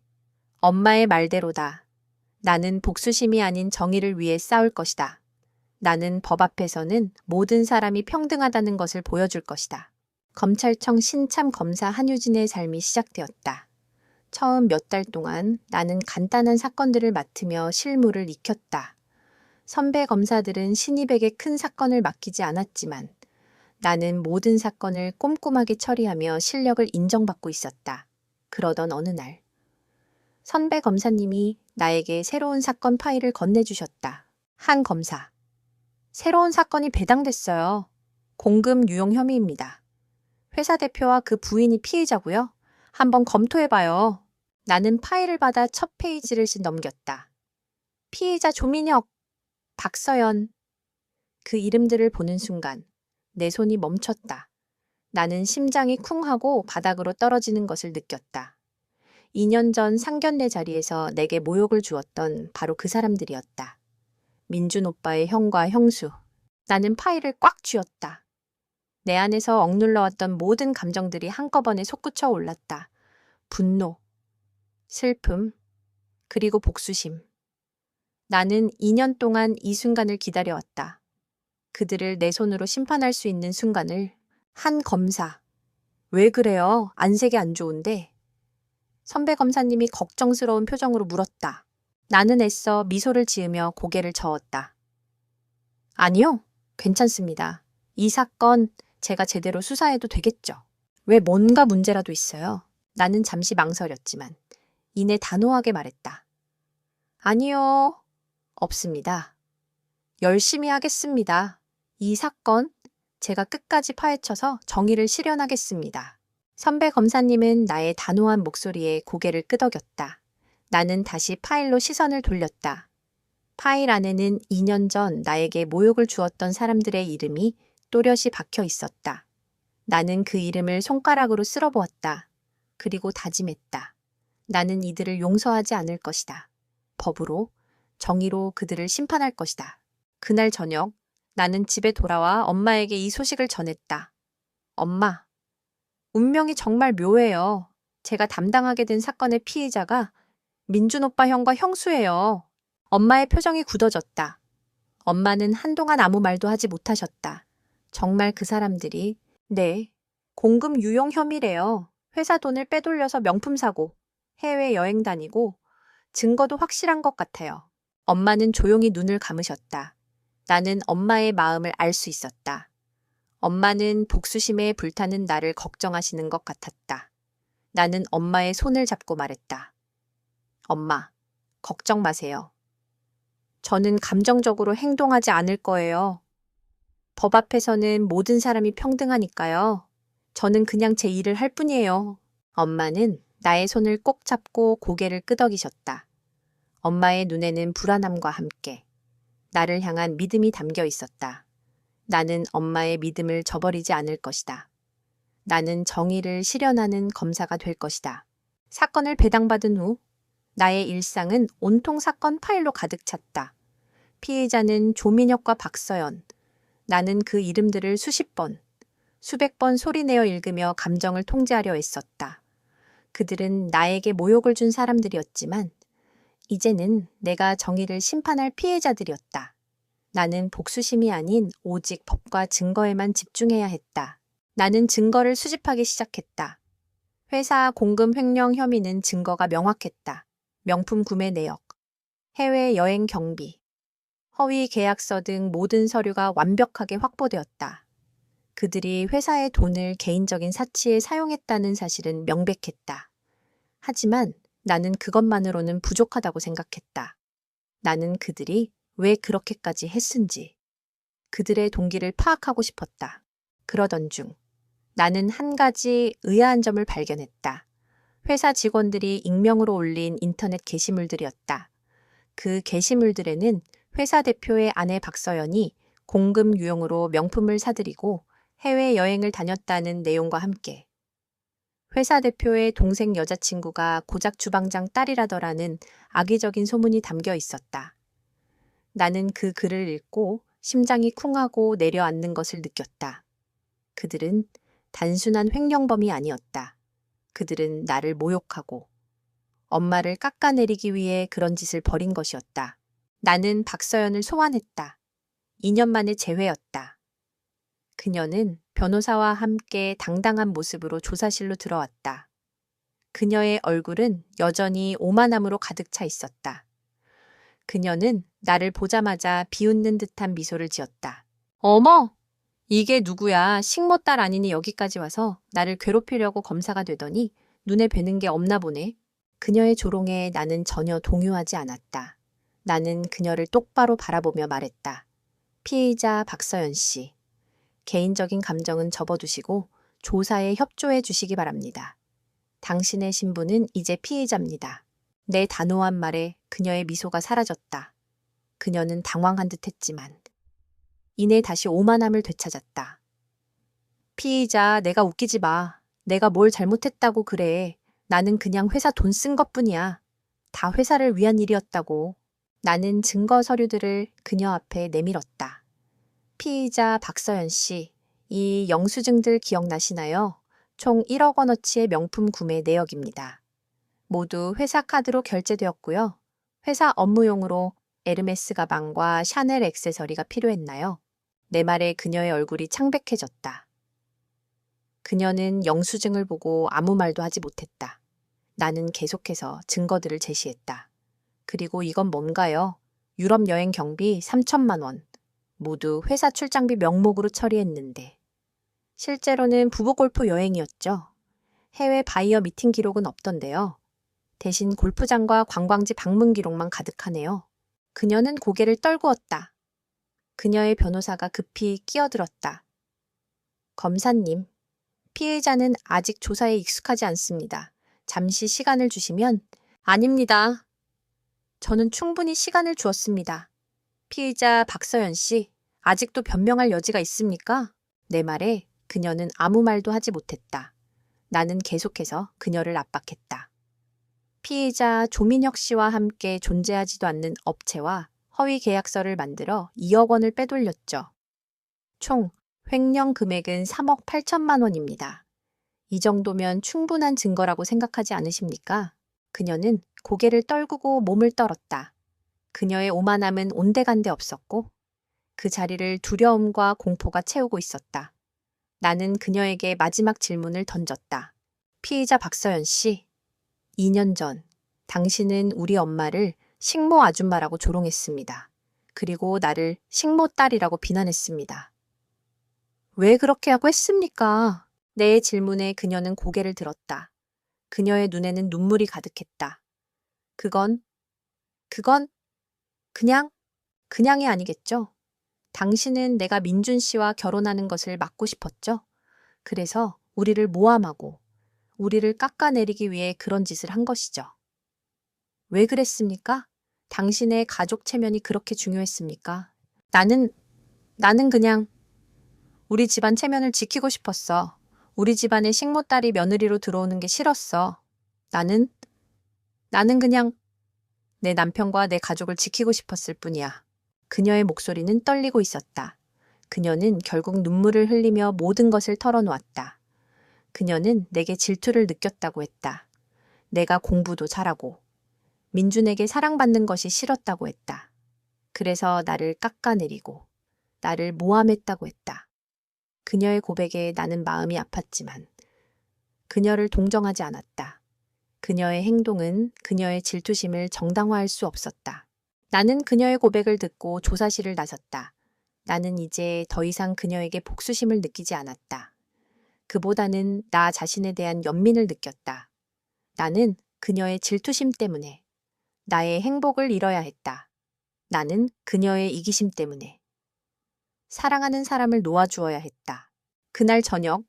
엄마의 말대로다. 나는 복수심이 아닌 정의를 위해 싸울 것이다. 나는 법 앞에서는 모든 사람이 평등하다는 것을 보여줄 것이다. 검찰청 신참 검사 한유진의 삶이 시작되었다. 처음 몇 달 동안 나는 간단한 사건들을 맡으며 실무를 익혔다. 선배 검사들은 신입에게 큰 사건을 맡기지 않았지만 나는 모든 사건을 꼼꼼하게 처리하며 실력을 인정받고 있었다. 그러던 어느 날, 선배 검사님이 나에게 새로운 사건 파일을 건네주셨다. 한 검사. 새로운 사건이 배당됐어요. 공금 유용 혐의입니다. 회사 대표와 그 부인이 피해자고요. 한번 검토해봐요. 나는 파일을 받아 첫 페이지를 넘겼다. 피해자 조민혁, 박서연. 그 이름들을 보는 순간 내 손이 멈췄다. 나는 심장이 쿵 하고 바닥으로 떨어지는 것을 느꼈다. 2년 전 상견례 자리에서 내게 모욕을 주었던 바로 그 사람들이었다. 민준 오빠의 형과 형수. 나는 파일을 꽉 쥐었다. 내 안에서 억눌러왔던 모든 감정들이 한꺼번에 솟구쳐 올랐다. 분노, 슬픔, 그리고 복수심. 나는 2년 동안 이 순간을 기다려왔다. 그들을 내 손으로 심판할 수 있는 순간을. 한 검사. 왜 그래요? 안색이 안 좋은데. 선배 검사님이 걱정스러운 표정으로 물었다. 나는 애써 미소를 지으며 고개를 저었다. 아니요, 괜찮습니다. 이 사건 제가 제대로 수사해도 되겠죠. 왜 뭔가 문제라도 있어요? 나는 잠시 망설였지만 이내 단호하게 말했다. 아니요, 없습니다. 열심히 하겠습니다. 이 사건 제가 끝까지 파헤쳐서 정의를 실현하겠습니다. 선배 검사님은 나의 단호한 목소리에 고개를 끄덕였다. 나는 다시 파일로 시선을 돌렸다. 파일 안에는 2년 전 나에게 모욕을 주었던 사람들의 이름이 또렷이 박혀 있었다. 나는 그 이름을 손가락으로 쓸어보았다. 그리고 다짐했다. 나는 이들을 용서하지 않을 것이다. 법으로, 정의로 그들을 심판할 것이다. 그날 저녁, 나는 집에 돌아와 엄마에게 이 소식을 전했다. 엄마, 운명이 정말 묘해요. 제가 담당하게 된 사건의 피해자가 민준 오빠 형과 형수예요. 엄마의 표정이 굳어졌다. 엄마는 한동안 아무 말도 하지 못하셨다. 정말 그 사람들이, 네, 공금 유용 혐의래요. 회사 돈을 빼돌려서 명품 사고, 해외 여행 다니고, 증거도 확실한 것 같아요. 엄마는 조용히 눈을 감으셨다. 나는 엄마의 마음을 알 수 있었다. 엄마는 복수심에 불타는 나를 걱정하시는 것 같았다. 나는 엄마의 손을 잡고 말했다. 엄마, 걱정 마세요. 저는 감정적으로 행동하지 않을 거예요. 법 앞에서는 모든 사람이 평등하니까요. 저는 그냥 제 일을 할 뿐이에요. 엄마는 나의 손을 꼭 잡고 고개를 끄덕이셨다. 엄마의 눈에는 불안함과 함께 나를 향한 믿음이 담겨 있었다. 나는 엄마의 믿음을 저버리지 않을 것이다. 나는 정의를 실현하는 검사가 될 것이다. 사건을 배당받은 후 나의 일상은 온통 사건 파일로 가득 찼다. 피해자는 조민혁과 박서연. 나는 그 이름들을 수십 번, 수백 번 소리내어 읽으며 감정을 통제하려 애썼다. 그들은 나에게 모욕을 준 사람들이었지만 이제는 내가 정의를 심판할 피해자들이었다. 나는 복수심이 아닌 오직 법과 증거에만 집중해야 했다. 나는 증거를 수집하기 시작했다. 회사 공금 횡령 혐의는 증거가 명확했다. 명품 구매 내역, 해외 여행 경비, 허위 계약서 등 모든 서류가 완벽하게 확보되었다. 그들이 회사의 돈을 개인적인 사치에 사용했다는 사실은 명백했다. 하지만 나는 그것만으로는 부족하다고 생각했다. 나는 그들이 왜 그렇게까지 했은지, 그들의 동기를 파악하고 싶었다. 그러던 중 나는 한 가지 의아한 점을 발견했다. 회사 직원들이 익명으로 올린 인터넷 게시물들이었다. 그 게시물들에는 회사 대표의 아내 박서연이 공금 유용으로 명품을 사들이고 해외여행을 다녔다는 내용과 함께 회사 대표의 동생 여자친구가 고작 주방장 딸이라더라는 악의적인 소문이 담겨 있었다. 나는 그 글을 읽고 심장이 쿵하고 내려앉는 것을 느꼈다. 그들은 단순한 횡령범이 아니었다. 그들은 나를 모욕하고 엄마를 깎아내리기 위해 그런 짓을 벌인 것이었다. 나는 박서연을 소환했다. 2년 만에 재회였다. 그녀는 변호사와 함께 당당한 모습으로 조사실로 들어왔다. 그녀의 얼굴은 여전히 오만함으로 가득 차 있었다. 그녀는 나를 보자마자 비웃는 듯한 미소를 지었다. 어머! 이게 누구야? 식모 딸 아니니 여기까지 와서 나를 괴롭히려고 검사가 되더니 눈에 뵈는 게 없나 보네. 그녀의 조롱에 나는 전혀 동요하지 않았다. 나는 그녀를 똑바로 바라보며 말했다. 피해자 박서연 씨, 개인적인 감정은 접어두시고 조사에 협조해 주시기 바랍니다. 당신의 신분은 이제 피해자입니다. 내 단호한 말에 그녀의 미소가 사라졌다. 그녀는 당황한 듯 했지만 이내 다시 오만함을 되찾았다. 피의자, 내가 웃기지 마. 내가 뭘 잘못했다고 그래. 나는 그냥 회사 돈 쓴 것뿐이야. 다 회사를 위한 일이었다고. 나는 증거 서류들을 그녀 앞에 내밀었다. 피의자 박서연 씨, 이 영수증들 기억나시나요? 총 1억 원어치의 명품 구매 내역입니다. 모두 회사 카드로 결제되었고요. 회사 업무용으로 에르메스 가방과 샤넬 액세서리가 필요했나요? 내 말에 그녀의 얼굴이 창백해졌다. 그녀는 영수증을 보고 아무 말도 하지 못했다. 나는 계속해서 증거들을 제시했다. 그리고 이건 뭔가요? 유럽 여행 경비 3천만 원. 모두 회사 출장비 명목으로 처리했는데. 실제로는 부부 골프 여행이었죠. 해외 바이어 미팅 기록은 없던데요. 대신 골프장과 관광지 방문 기록만 가득하네요. 그녀는 고개를 떨구었다. 그녀의 변호사가 급히 끼어들었다. 검사님, 피해자는 아직 조사에 익숙하지 않습니다. 잠시 시간을 주시면. 아닙니다. 저는 충분히 시간을 주었습니다. 피의자 박서연 씨, 아직도 변명할 여지가 있습니까? 내 말에 그녀는 아무 말도 하지 못했다. 나는 계속해서 그녀를 압박했다. 피의자 조민혁 씨와 함께 존재하지도 않는 업체와 허위 계약서를 만들어 2억 원을 빼돌렸죠. 총 횡령 금액은 3억 8천만 원입니다. 이 정도면 충분한 증거라고 생각하지 않으십니까? 그녀는 고개를 떨구고 몸을 떨었다. 그녀의 오만함은 온데간데 없었고 그 자리를 두려움과 공포가 채우고 있었다. 나는 그녀에게 마지막 질문을 던졌다. 피의자 박서연 씨, 2년 전 당신은 우리 엄마를 식모 아줌마라고 조롱했습니다. 그리고 나를 식모 딸이라고 비난했습니다. 왜 그렇게 하고 했습니까? 내 질문에 그녀는 고개를 들었다. 그녀의 눈에는 눈물이 가득했다. 그건 그냥이 아니겠죠? 당신은 내가 민준 씨와 결혼하는 것을 막고 싶었죠? 그래서 우리를 모함하고 우리를 깎아내리기 위해 그런 짓을 한 것이죠. 왜 그랬습니까? 당신의 가족 체면이 그렇게 중요했습니까? 나는 그냥 우리 집안 체면을 지키고 싶었어. 우리 집안에 식모딸이 며느리로 들어오는 게 싫었어. 나는 그냥 내 남편과 내 가족을 지키고 싶었을 뿐이야. 그녀의 목소리는 떨리고 있었다. 그녀는 결국 눈물을 흘리며 모든 것을 털어놓았다. 그녀는 내게 질투를 느꼈다고 했다. 내가 공부도 잘하고 민준에게 사랑받는 것이 싫었다고 했다. 그래서 나를 깎아내리고 나를 모함했다고 했다. 그녀의 고백에 나는 마음이 아팠지만 그녀를 동정하지 않았다. 그녀의 행동은 그녀의 질투심을 정당화할 수 없었다. 나는 그녀의 고백을 듣고 조사실을 나섰다. 나는 이제 더 이상 그녀에게 복수심을 느끼지 않았다. 그보다는 나 자신에 대한 연민을 느꼈다. 나는 그녀의 질투심 때문에 나의 행복을 잃어야 했다. 나는 그녀의 이기심 때문에 사랑하는 사람을 놓아주어야 했다. 그날 저녁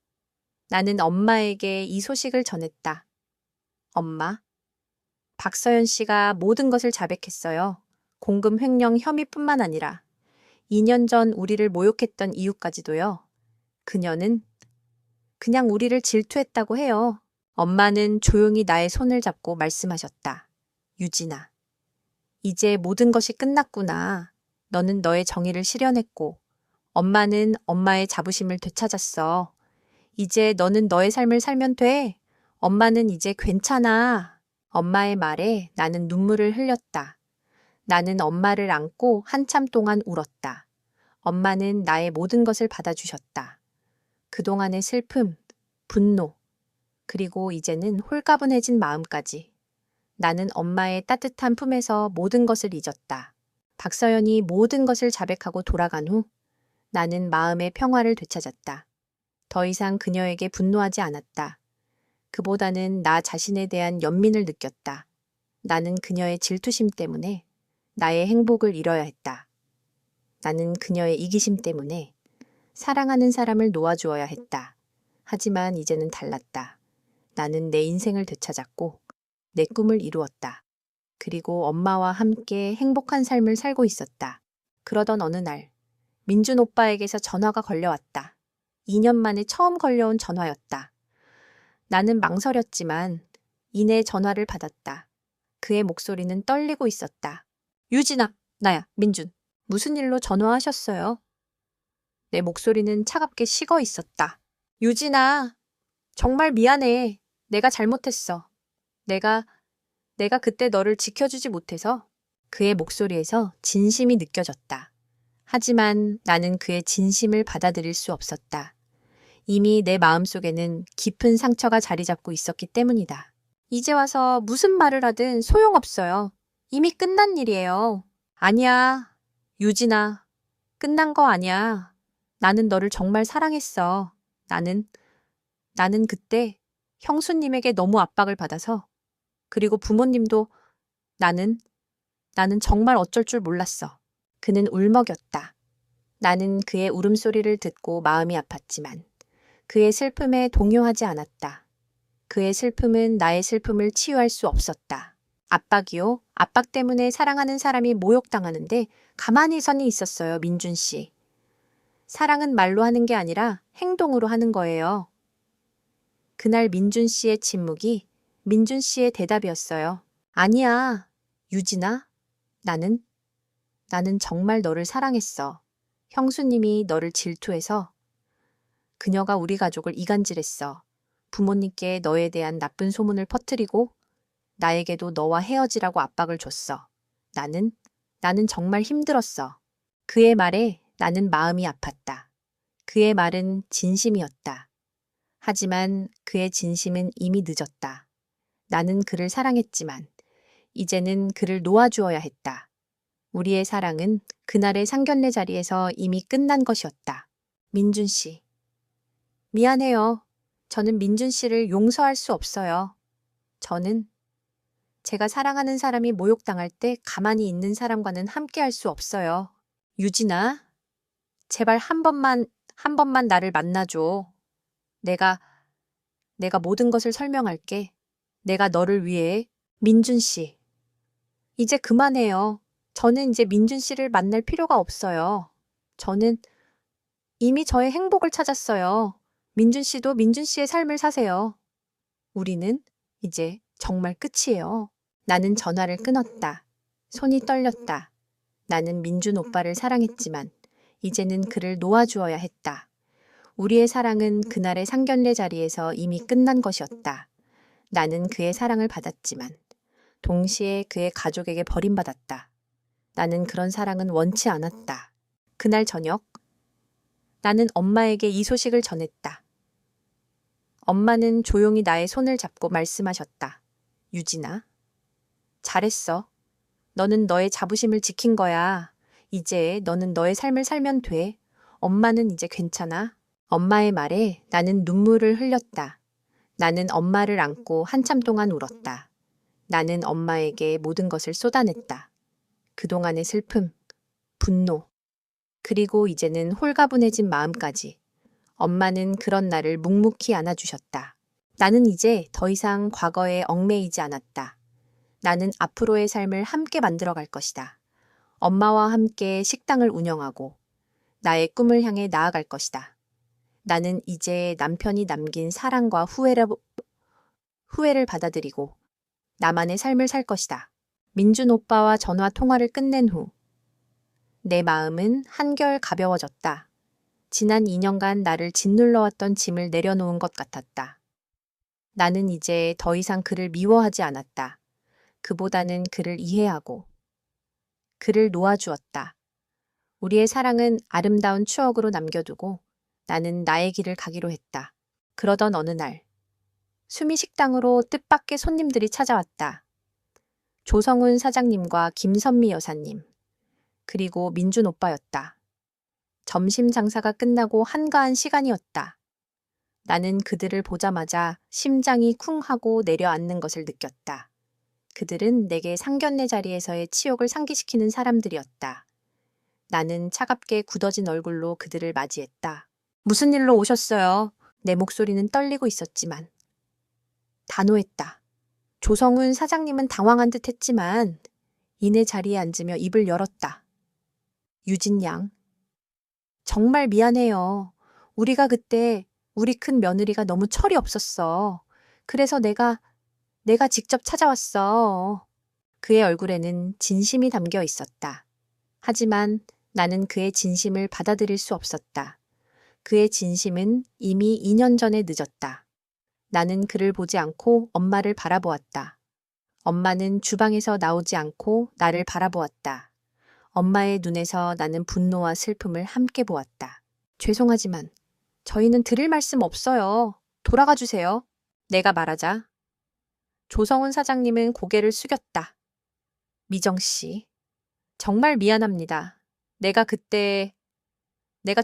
나는 엄마에게 이 소식을 전했다. 엄마, 박서연 씨가 모든 것을 자백했어요. 공금 횡령 혐의뿐만 아니라 2년 전 우리를 모욕했던 이유까지도요. 그녀는 그냥 우리를 질투했다고 해요. 엄마는 조용히 나의 손을 잡고 말씀하셨다. 유진아, 이제 모든 것이 끝났구나. 너는 너의 정의를 실현했고 엄마는 엄마의 자부심을 되찾았어. 이제 너는 너의 삶을 살면 돼. 엄마는 이제 괜찮아. 엄마의 말에 나는 눈물을 흘렸다. 나는 엄마를 안고 한참 동안 울었다. 엄마는 나의 모든 것을 받아주셨다. 그동안의 슬픔, 분노, 그리고 이제는 홀가분해진 마음까지. 나는 엄마의 따뜻한 품에서 모든 것을 잊었다. 박서연이 모든 것을 자백하고 돌아간 후 나는 마음의 평화를 되찾았다. 더 이상 그녀에게 분노하지 않았다. 그보다는 나 자신에 대한 연민을 느꼈다. 나는 그녀의 질투심 때문에 나의 행복을 잃어야 했다. 나는 그녀의 이기심 때문에 사랑하는 사람을 놓아주어야 했다. 하지만 이제는 달랐다. 나는 내 인생을 되찾았고 내 꿈을 이루었다. 그리고 엄마와 함께 행복한 삶을 살고 있었다. 그러던 어느 날 민준 오빠에게서 전화가 걸려왔다. 2년 만에 처음 걸려온 전화였다. 나는 망설였지만 이내 전화를 받았다. 그의 목소리는 떨리고 있었다. 유진아, 나야, 민준. 무슨 일로 전화하셨어요? 내 목소리는 차갑게 식어 있었다. 유진아, 정말 미안해. 내가 잘못했어. 내가 그때 너를 지켜주지 못해서. 그의 목소리에서 진심이 느껴졌다. 하지만 나는 그의 진심을 받아들일 수 없었다. 이미 내 마음속에는 깊은 상처가 자리 잡고 있었기 때문이다. 이제 와서 무슨 말을 하든 소용없어요. 이미 끝난 일이에요. 아니야, 유진아. 끝난 거 아니야. 나는 너를 정말 사랑했어. 나는 그때 형수님에게 너무 압박을 받아서, 그리고 부모님도 나는 정말 어쩔 줄 몰랐어. 그는 울먹였다. 나는 그의 울음소리를 듣고 마음이 아팠지만 그의 슬픔에 동요하지 않았다. 그의 슬픔은 나의 슬픔을 치유할 수 없었다. 압박이요? 압박 때문에 사랑하는 사람이 모욕당하는데 가만히 선이 있었어요, 민준 씨. 사랑은 말로 하는 게 아니라 행동으로 하는 거예요. 그날 민준 씨의 침묵이 민준 씨의 대답이었어요. 아니야, 유진아. 나는 정말 너를 사랑했어. 형수님이 너를 질투해서 그녀가 우리 가족을 이간질했어. 부모님께 너에 대한 나쁜 소문을 퍼뜨리고 나에게도 너와 헤어지라고 압박을 줬어. 나는 정말 힘들었어. 그의 말에 나는 마음이 아팠다. 그의 말은 진심이었다. 하지만 그의 진심은 이미 늦었다. 나는 그를 사랑했지만 이제는 그를 놓아주어야 했다. 우리의 사랑은 그날의 상견례 자리에서 이미 끝난 것이었다. 민준 씨. 미안해요. 저는 민준 씨를 용서할 수 없어요. 저는 제가 사랑하는 사람이 모욕당할 때 가만히 있는 사람과는 함께 할 수 없어요. 유진아, 제발 한 번만 나를 만나줘. 내가 모든 것을 설명할게. 내가 너를 위해. 민준 씨. 이제 그만해요. 저는 이제 민준 씨를 만날 필요가 없어요. 저는 이미 저의 행복을 찾았어요. 민준 씨도 민준 씨의 삶을 사세요. 우리는 이제 정말 끝이에요. 나는 전화를 끊었다. 손이 떨렸다. 나는 민준 오빠를 사랑했지만 이제는 그를 놓아주어야 했다. 우리의 사랑은 그날의 상견례 자리에서 이미 끝난 것이었다. 나는 그의 사랑을 받았지만 동시에 그의 가족에게 버림받았다. 나는 그런 사랑은 원치 않았다. 그날 저녁 나는 엄마에게 이 소식을 전했다. 엄마는 조용히 나의 손을 잡고 말씀하셨다. 유진아, 잘했어. 너는 너의 자부심을 지킨 거야. 이제 너는 너의 삶을 살면 돼. 엄마는 이제 괜찮아. 엄마의 말에 나는 눈물을 흘렸다. 나는 엄마를 안고 한참 동안 울었다. 나는 엄마에게 모든 것을 쏟아냈다. 그동안의 슬픔, 분노, 그리고 이제는 홀가분해진 마음까지. 엄마는 그런 나를 묵묵히 안아주셨다. 나는 이제 더 이상 과거에 얽매이지 않았다. 나는 앞으로의 삶을 함께 만들어갈 것이다. 엄마와 함께 식당을 운영하고 나의 꿈을 향해 나아갈 것이다. 나는 이제 남편이 남긴 사랑과 후회를 받아들이고 나만의 삶을 살 것이다. 민준 오빠와 전화 통화를 끝낸 후 내 마음은 한결 가벼워졌다. 지난 2년간 나를 짓눌러왔던 짐을 내려놓은 것 같았다. 나는 이제 더 이상 그를 미워하지 않았다. 그보다는 그를 이해하고 그를 놓아주었다. 우리의 사랑은 아름다운 추억으로 남겨두고 나는 나의 길을 가기로 했다. 그러던 어느 날 수미 식당으로 뜻밖의 손님들이 찾아왔다. 조성훈 사장님과 김선미 여사님, 그리고 민준 오빠였다. 점심 장사가 끝나고 한가한 시간이었다. 나는 그들을 보자마자 심장이 쿵 하고 내려앉는 것을 느꼈다. 그들은 내게 상견례 자리에서의 치욕을 상기시키는 사람들이었다. 나는 차갑게 굳어진 얼굴로 그들을 맞이했다. 무슨 일로 오셨어요? 내 목소리는 떨리고 있었지만 단호했다. 조성훈 사장님은 당황한 듯 했지만 이내 자리에 앉으며 입을 열었다. 유진 양, 정말 미안해요. 우리가 그때 우리 큰 며느리가 너무 철이 없었어. 그래서 내가 직접 찾아왔어. 그의 얼굴에는 진심이 담겨 있었다. 하지만 나는 그의 진심을 받아들일 수 없었다. 그의 진심은 이미 2년 전에 늦었다. 나는 그를 보지 않고 엄마를 바라보았다. 엄마는 주방에서 나오지 않고 나를 바라보았다. 엄마의 눈에서 나는 분노와 슬픔을 함께 보았다. 죄송하지만 저희는 드릴 말씀 없어요. 돌아가 주세요. 내가 말하자 조성훈 사장님은 고개를 숙였다. 미정 씨, 정말 미안합니다. 내가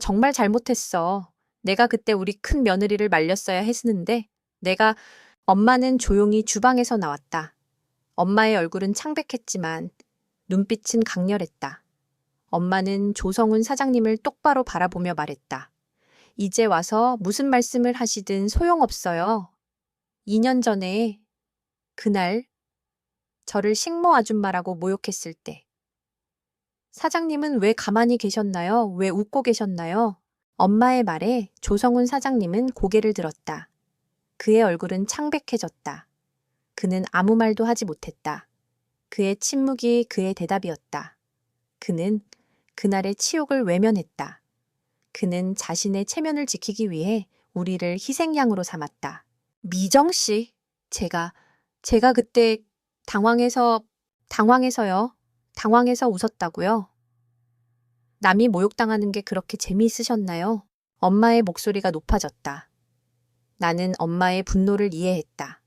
정말 잘못했어. 내가 그때 우리 큰 며느리를 말렸어야 했는데 엄마는 조용히 주방에서 나왔다. 엄마의 얼굴은 창백했지만 눈빛은 강렬했다. 엄마는 조성훈 사장님을 똑바로 바라보며 말했다. 이제 와서 무슨 말씀을 하시든 소용없어요. 2년 전에 그날 저를 식모 아줌마라고 모욕했을 때 사장님은 왜 가만히 계셨나요? 왜 웃고 계셨나요? 엄마의 말에 조성훈 사장님은 고개를 들었다. 그의 얼굴은 창백해졌다. 그는 아무 말도 하지 못했다. 그의 침묵이 그의 대답이었다. 그는 그날의 치욕을 외면했다. 그는 자신의 체면을 지키기 위해 우리를 희생양으로 삼았다. 미정 씨, 제가 그때 당황해서요. 당황해서 웃었다고요. 남이 모욕당하는 게 그렇게 재미있으셨나요? 엄마의 목소리가 높아졌다. 나는 엄마의 분노를 이해했다.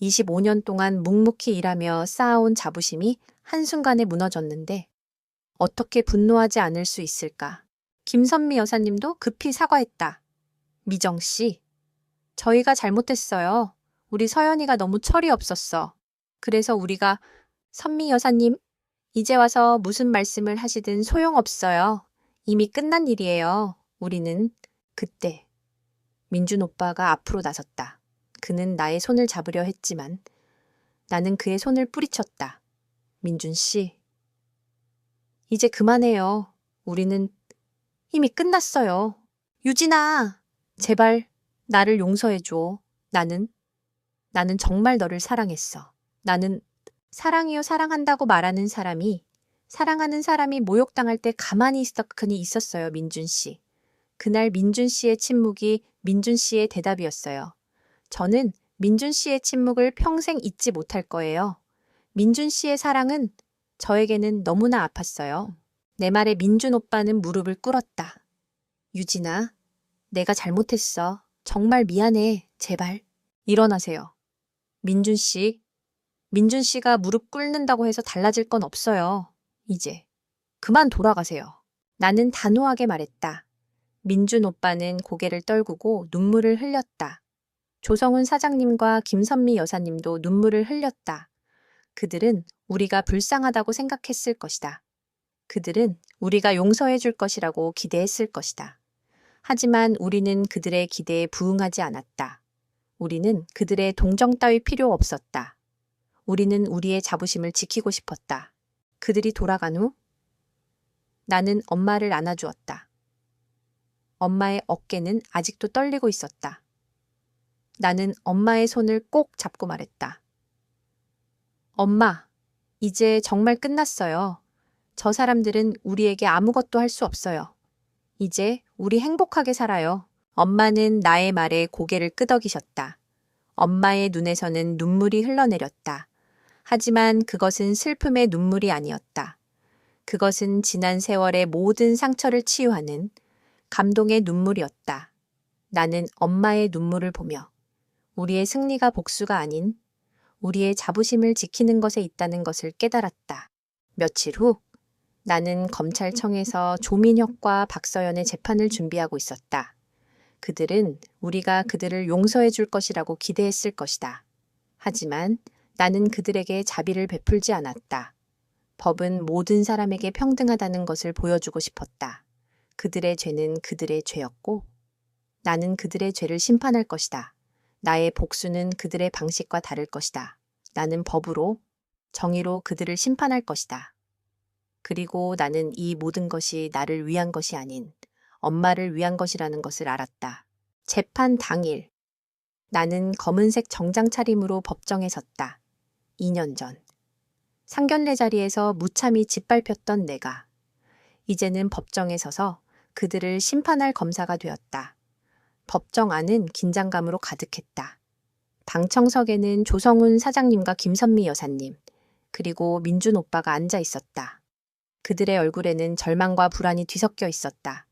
25년 동안 묵묵히 일하며 쌓아온 자부심이 한순간에 무너졌는데 어떻게 분노하지 않을 수 있을까? 김선미 여사님도 급히 사과했다. 미정 씨, 저희가 잘못했어요. 우리 서연이가 너무 철이 없었어. 그래서 우리가 선미 여사님, 이제 와서 무슨 말씀을 하시든 소용없어요. 이미 끝난 일이에요. 우리는 그때 민준 오빠가 앞으로 나섰다. 그는 나의 손을 잡으려 했지만 나는 그의 손을 뿌리쳤다. 민준 씨, 이제 그만해요. 우리는 이미 끝났어요. 유진아, 제발 나를 용서해줘. 나는 정말 너를 사랑했어. 나는 사랑이요 사랑한다고 말하는 사람이 사랑하는 사람이 모욕당할 때 가만히 있었어요, 민준 씨. 그날 민준 씨의 침묵이 민준 씨의 대답이었어요. 저는 민준 씨의 침묵을 평생 잊지 못할 거예요. 민준 씨의 사랑은 저에게는 너무나 아팠어요. 내 말에 민준 오빠는 무릎을 꿇었다. 유진아, 내가 잘못했어. 정말 미안해. 제발 일어나세요. 민준 씨가 무릎 꿇는다고 해서 달라질 건 없어요. 이제 그만 돌아가세요. 나는 단호하게 말했다. 민준 오빠는 고개를 떨구고 눈물을 흘렸다. 조성훈 사장님과 김선미 여사님도 눈물을 흘렸다. 그들은 우리가 불쌍하다고 생각했을 것이다. 그들은 우리가 용서해 줄 것이라고 기대했을 것이다. 하지만 우리는 그들의 기대에 부응하지 않았다. 우리는 그들의 동정 따위 필요 없었다. 우리는 우리의 자부심을 지키고 싶었다. 그들이 돌아간 후 나는 엄마를 안아주었다. 엄마의 어깨는 아직도 떨리고 있었다. 나는 엄마의 손을 꼭 잡고 말했다. 엄마, 이제 정말 끝났어요. 저 사람들은 우리에게 아무것도 할 수 없어요. 이제 우리 행복하게 살아요. 엄마는 나의 말에 고개를 끄덕이셨다. 엄마의 눈에서는 눈물이 흘러내렸다. 하지만 그것은 슬픔의 눈물이 아니었다. 그것은 지난 세월의 모든 상처를 치유하는 감동의 눈물이었다. 나는 엄마의 눈물을 보며 우리의 승리가 복수가 아닌 우리의 자부심을 지키는 것에 있다는 것을 깨달았다. 며칠 후 나는 검찰청에서 조민혁과 박서연의 재판을 준비하고 있었다. 그들은 우리가 그들을 용서해 줄 것이라고 기대했을 것이다. 하지만 나는 그들에게 자비를 베풀지 않았다. 법은 모든 사람에게 평등하다는 것을 보여주고 싶었다. 그들의 죄는 그들의 죄였고 나는 그들의 죄를 심판할 것이다. 나의 복수는 그들의 방식과 다를 것이다. 나는 법으로, 정의로 그들을 심판할 것이다. 그리고 나는 이 모든 것이 나를 위한 것이 아닌 엄마를 위한 것이라는 것을 알았다. 재판 당일, 나는 검은색 정장 차림으로 법정에 섰다. 2년 전. 상견례 자리에서 무참히 짓밟혔던 내가 이제는 법정에 서서 그들을 심판할 검사가 되었다. 법정 안은 긴장감으로 가득했다. 방청석에는 조성훈 사장님과 김선미 여사님, 그리고 민준 오빠가 앉아 있었다. 그들의 얼굴에는 절망과 불안이 뒤섞여 있었다.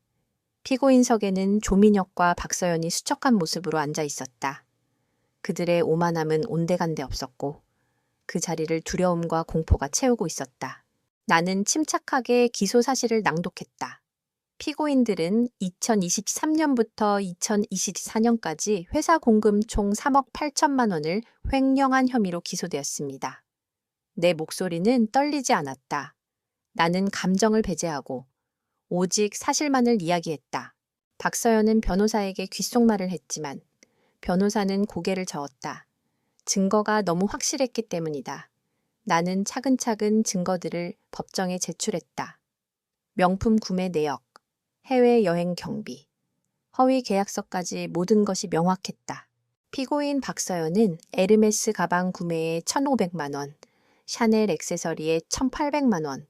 피고인석에는 조민혁과 박서연이 수척한 모습으로 앉아 있었다. 그들의 오만함은 온데간데 없었고 그 자리를 두려움과 공포가 채우고 있었다. 나는 침착하게 기소 사실을 낭독했다. 피고인들은 2023년부터 2024년까지 회사 공금 총 3억 8천만 원을 횡령한 혐의로 기소되었습니다. 내 목소리는 떨리지 않았다. 나는 감정을 배제하고 오직 사실만을 이야기했다. 박서연은 변호사에게 귓속말을 했지만 변호사는 고개를 저었다. 증거가 너무 확실했기 때문이다. 나는 차근차근 증거들을 법정에 제출했다. 명품 구매 내역, 해외여행 경비, 허위 계약서까지 모든 것이 명확했다. 피고인 박서연은 에르메스 가방 구매에 1,500만 원, 샤넬 액세서리에 1,800만 원,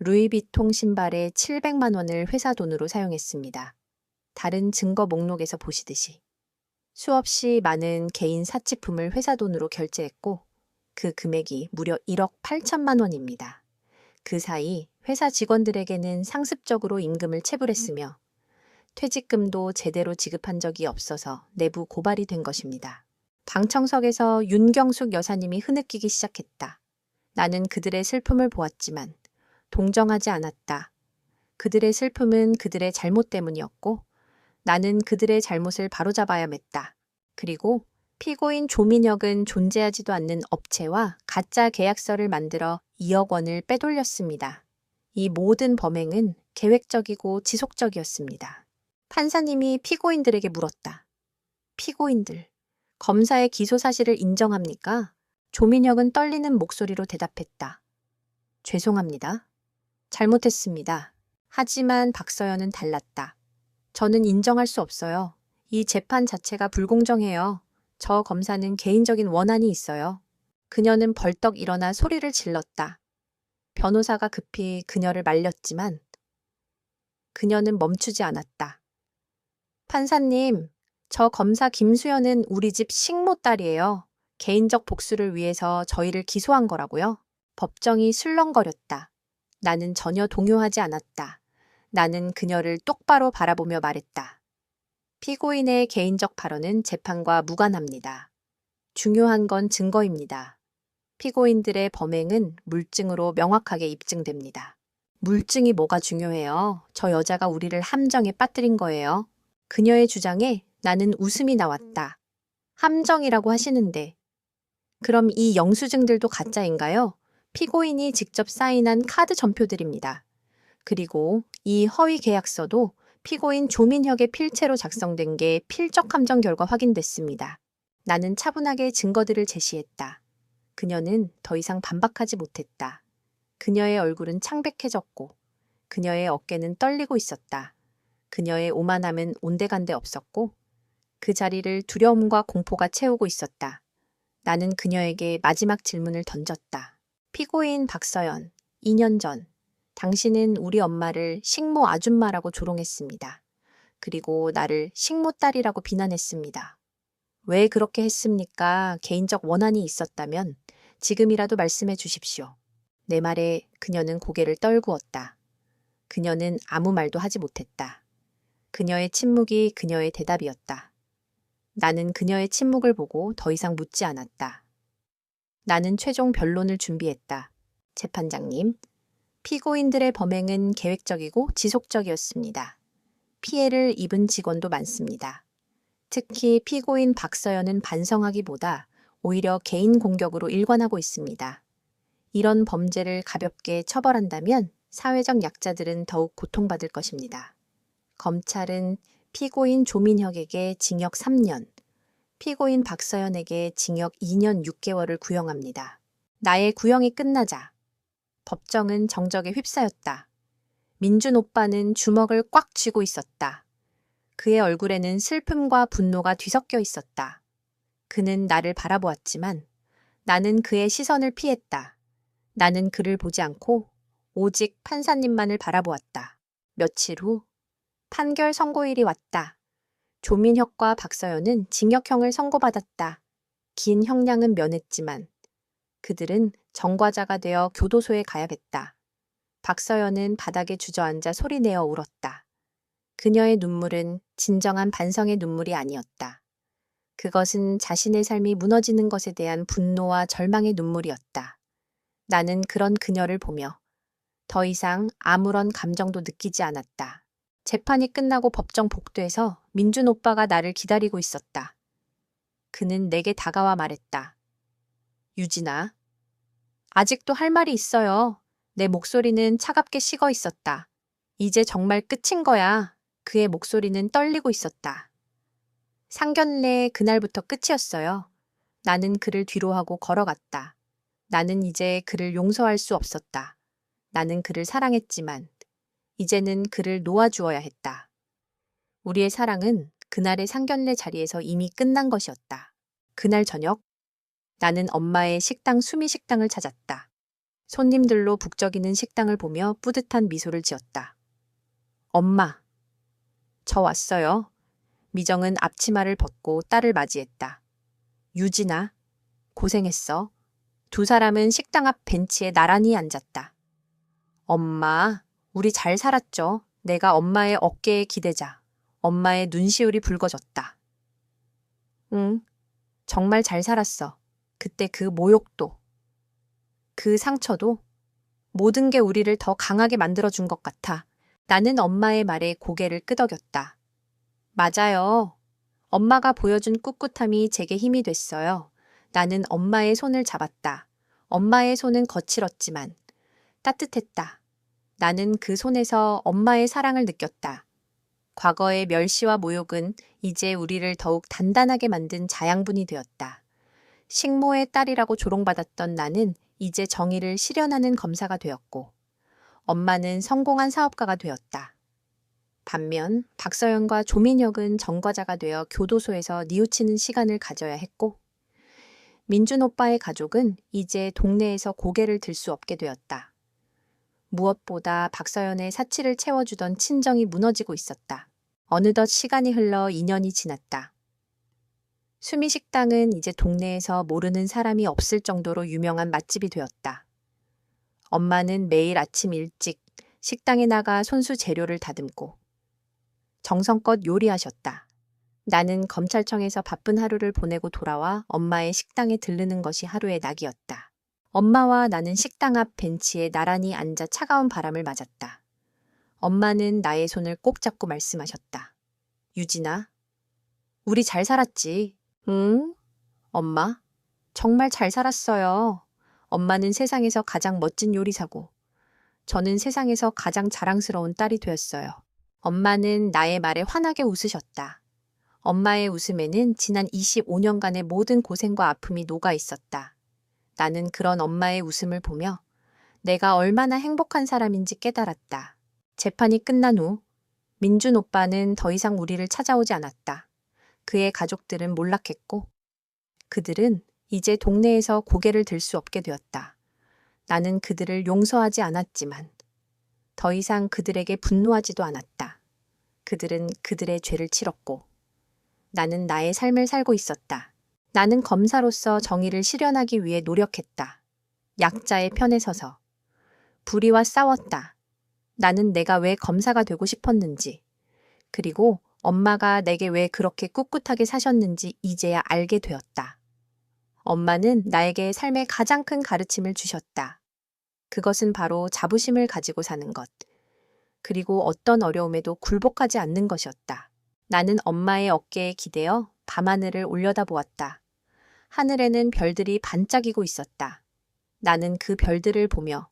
루이비통 신발에 700만 원을 회사 돈으로 사용했습니다. 다른 증거 목록에서 보시듯이 수없이 많은 개인 사치품을 회사 돈으로 결제했고 그 금액이 무려 1억 8천만 원입니다. 그 사이 회사 직원들에게는 상습적으로 임금을 체불했으며 퇴직금도 제대로 지급한 적이 없어서 내부 고발이 된 것입니다. 방청석에서 윤경숙 여사님이 흐느끼기 시작했다. 나는 그들의 슬픔을 보았지만 동정하지 않았다. 그들의 슬픔은 그들의 잘못 때문이었고 나는 그들의 잘못을 바로잡아야 했다. 그리고 피고인 조민혁은 존재하지도 않는 업체와 가짜 계약서를 만들어 2억 원을 빼돌렸습니다. 이 모든 범행은 계획적이고 지속적이었습니다. 판사님이 피고인들에게 물었다. 피고인들, 검사의 기소 사실을 인정합니까? 조민혁은 떨리는 목소리로 대답했다. 죄송합니다. 잘못했습니다. 하지만 박서연은 달랐다. 저는 인정할 수 없어요. 이 재판 자체가 불공정해요. 저 검사는 개인적인 원한이 있어요. 그녀는 벌떡 일어나 소리를 질렀다. 변호사가 급히 그녀를 말렸지만 그녀는 멈추지 않았다. 판사님, 저 검사 김수연은 우리 집 식모딸이에요. 개인적 복수를 위해서 저희를 기소한 거라고요? 법정이 술렁거렸다. 나는 전혀 동요하지 않았다. 나는 그녀를 똑바로 바라보며 말했다. 피고인의 개인적 발언은 재판과 무관합니다. 중요한 건 증거입니다. 피고인들의 범행은 물증으로 명확하게 입증됩니다. 물증이 뭐가 중요해요? 저 여자가 우리를 함정에 빠뜨린 거예요. 그녀의 주장에 나는 웃음이 나왔다. 함정이라고 하시는데 그럼 이 영수증들도 가짜인가요? 피고인이 직접 사인한 카드 전표들입니다. 그리고 이 허위 계약서도 피고인 조민혁의 필체로 작성된 게 필적 함정 결과 확인됐습니다. 나는 차분하게 증거들을 제시했다. 그녀는 더 이상 반박하지 못했다. 그녀의 얼굴은 창백해졌고 그녀의 어깨는 떨리고 있었다. 그녀의 오만함은 온데간데 없었고 그 자리를 두려움과 공포가 채우고 있었다. 나는 그녀에게 마지막 질문을 던졌다. 피고인 박서연, 2년 전 당신은 우리 엄마를 식모 아줌마라고 조롱했습니다. 그리고 나를 식모딸이라고 비난했습니다. 왜 그렇게 했습니까? 개인적 원한이 있었다면 지금이라도 말씀해 주십시오. 내 말에 그녀는 고개를 떨구었다. 그녀는 아무 말도 하지 못했다. 그녀의 침묵이 그녀의 대답이었다. 나는 그녀의 침묵을 보고 더 이상 묻지 않았다. 나는 최종 변론을 준비했다. 재판장님, 피고인들의 범행은 계획적이고 지속적이었습니다. 피해를 입은 직원도 많습니다. 특히 피고인 박서연은 반성하기보다 오히려 개인 공격으로 일관하고 있습니다. 이런 범죄를 가볍게 처벌한다면 사회적 약자들은 더욱 고통받을 것입니다. 검찰은 피고인 조민혁에게 징역 3년, 피고인 박서연에게 징역 2년 6개월을 구형합니다. 나의 구형이 끝나자 법정은 정적에 휩싸였다. 민준 오빠는 주먹을 꽉 쥐고 있었다. 그의 얼굴에는 슬픔과 분노가 뒤섞여 있었다. 그는 나를 바라보았지만 나는 그의 시선을 피했다. 나는 그를 보지 않고 오직 판사님만을 바라보았다. 며칠 후 판결 선고일이 왔다. 조민혁과 박서연은 징역형을 선고받았다. 긴 형량은 면했지만 그들은 정과자가 되어 교도소에 가야 했다. 박서연은 바닥에 주저앉아 소리내어 울었다. 그녀의 눈물은 진정한 반성의 눈물이 아니었다. 그것은 자신의 삶이 무너지는 것에 대한 분노와 절망의 눈물이었다. 나는 그런 그녀를 보며 더 이상 아무런 감정도 느끼지 않았다. 재판이 끝나고 법정 복도에서 민준 오빠가 나를 기다리고 있었다. 그는 내게 다가와 말했다. 유진아, 아직도 할 말이 있어요. 내 목소리는 차갑게 식어 있었다. 이제 정말 끝인 거야. 그의 목소리는 떨리고 있었다. 상견례 그날부터 끝이었어요. 나는 그를 뒤로하고 걸어갔다. 나는 이제 그를 용서할 수 없었다. 나는 그를 사랑했지만 이제는 그를 놓아주어야 했다. 우리의 사랑은 그날의 상견례 자리에서 이미 끝난 것이었다. 그날 저녁 나는 엄마의 식당 수미식당을 찾았다. 손님들로 북적이는 식당을 보며 뿌듯한 미소를 지었다. 엄마, 저 왔어요. 미정은 앞치마를 벗고 딸을 맞이했다. 유진아, 고생했어. 두 사람은 식당 앞 벤치에 나란히 앉았다. 엄마, 우리 잘 살았죠? 내가 엄마의 어깨에 기대자. 엄마의 눈시울이 붉어졌다. 응, 정말 잘 살았어. 그때 그 모욕도, 그 상처도 모든 게 우리를 더 강하게 만들어준 것 같아. 나는 엄마의 말에 고개를 끄덕였다. 맞아요. 엄마가 보여준 꿋꿋함이 제게 힘이 됐어요. 나는 엄마의 손을 잡았다. 엄마의 손은 거칠었지만 따뜻했다. 나는 그 손에서 엄마의 사랑을 느꼈다. 과거의 멸시와 모욕은 이제 우리를 더욱 단단하게 만든 자양분이 되었다. 식모의 딸이라고 조롱받았던 나는 이제 정의를 실현하는 검사가 되었고, 엄마는 성공한 사업가가 되었다. 반면 박서연과 조민혁은 전과자가 되어 교도소에서 뉘우치는 시간을 가져야 했고, 민준 오빠의 가족은 이제 동네에서 고개를 들 수 없게 되었다. 무엇보다 박서연의 사치를 채워주던 친정이 무너지고 있었다. 어느덧 시간이 흘러 2년이 지났다. 수미식당은 이제 동네에서 모르는 사람이 없을 정도로 유명한 맛집이 되었다. 엄마는 매일 아침 일찍 식당에 나가 손수 재료를 다듬고 정성껏 요리하셨다. 나는 검찰청에서 바쁜 하루를 보내고 돌아와 엄마의 식당에 들르는 것이 하루의 낙이었다. 엄마와 나는 식당 앞 벤치에 나란히 앉아 차가운 바람을 맞았다. 엄마는 나의 손을 꼭 잡고 말씀하셨다. 유진아, 우리 잘 살았지? 응? 엄마, 정말 잘 살았어요. 엄마는 세상에서 가장 멋진 요리사고, 저는 세상에서 가장 자랑스러운 딸이 되었어요. 엄마는 나의 말에 환하게 웃으셨다. 엄마의 웃음에는 지난 25년간의 모든 고생과 아픔이 녹아 있었다. 나는 그런 엄마의 웃음을 보며 내가 얼마나 행복한 사람인지 깨달았다. 재판이 끝난 후 민준 오빠는 더 이상 우리를 찾아오지 않았다. 그의 가족들은 몰락했고 그들은 이제 동네에서 고개를 들 수 없게 되었다. 나는 그들을 용서하지 않았지만 더 이상 그들에게 분노하지도 않았다. 그들은 그들의 죄를 치렀고 나는 나의 삶을 살고 있었다. 나는 검사로서 정의를 실현하기 위해 노력했다. 약자의 편에 서서 불의와 싸웠다. 나는 내가 왜 검사가 되고 싶었는지, 그리고 엄마가 내게 왜 그렇게 꿋꿋하게 사셨는지 이제야 알게 되었다. 엄마는 나에게 삶의 가장 큰 가르침을 주셨다. 그것은 바로 자부심을 가지고 사는 것. 그리고 어떤 어려움에도 굴복하지 않는 것이었다. 나는 엄마의 어깨에 기대어 밤하늘을 올려다보았다. 하늘에는 별들이 반짝이고 있었다. 나는 그 별들을 보며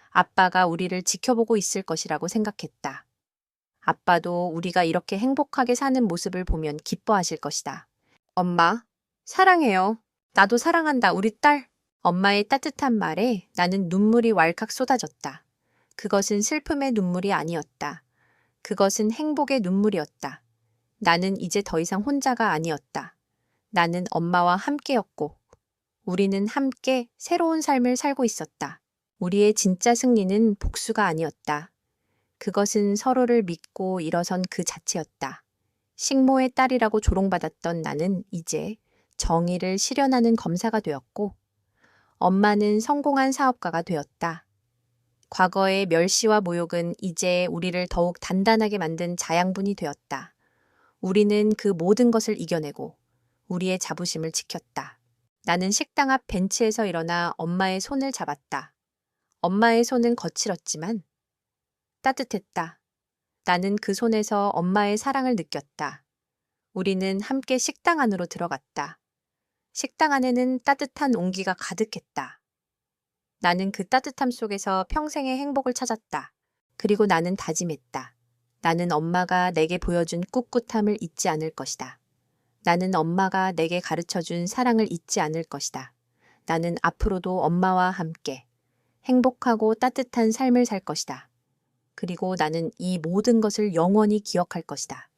아빠가 우리를 지켜보고 있을 것이라고 생각했다. 아빠도 우리가 이렇게 행복하게 사는 모습을 보면 기뻐하실 것이다. 엄마, 사랑해요. 나도 사랑한다, 우리 딸. 엄마의 따뜻한 말에 나는 눈물이 왈칵 쏟아졌다. 그것은 슬픔의 눈물이 아니었다. 그것은 행복의 눈물이었다. 나는 이제 더 이상 혼자가 아니었다. 나는 엄마와 함께였고, 우리는 함께 새로운 삶을 살고 있었다. 우리의 진짜 승리는 복수가 아니었다. 그것은 서로를 믿고 일어선 그 자체였다. 식모의 딸이라고 조롱받았던 나는 이제 정의를 실현하는 검사가 되었고, 엄마는 성공한 사업가가 되었다. 과거의 멸시와 모욕은 이제 우리를 더욱 단단하게 만든 자양분이 되었다. 우리는 그 모든 것을 이겨내고 우리의 자부심을 지켰다. 나는 식당 앞 벤치에서 일어나 엄마의 손을 잡았다. 엄마의 손은 거칠었지만 따뜻했다. 나는 그 손에서 엄마의 사랑을 느꼈다. 우리는 함께 식당 안으로 들어갔다. 식당 안에는 따뜻한 온기가 가득했다. 나는 그 따뜻함 속에서 평생의 행복을 찾았다. 그리고 나는 다짐했다. 나는 엄마가 내게 보여준 꿋꿋함을 잊지 않을 것이다. 나는 엄마가 내게 가르쳐준 사랑을 잊지 않을 것이다. 나는 앞으로도 엄마와 함께 행복하고 따뜻한 삶을 살 것이다. 그리고 나는 이 모든 것을 영원히 기억할 것이다.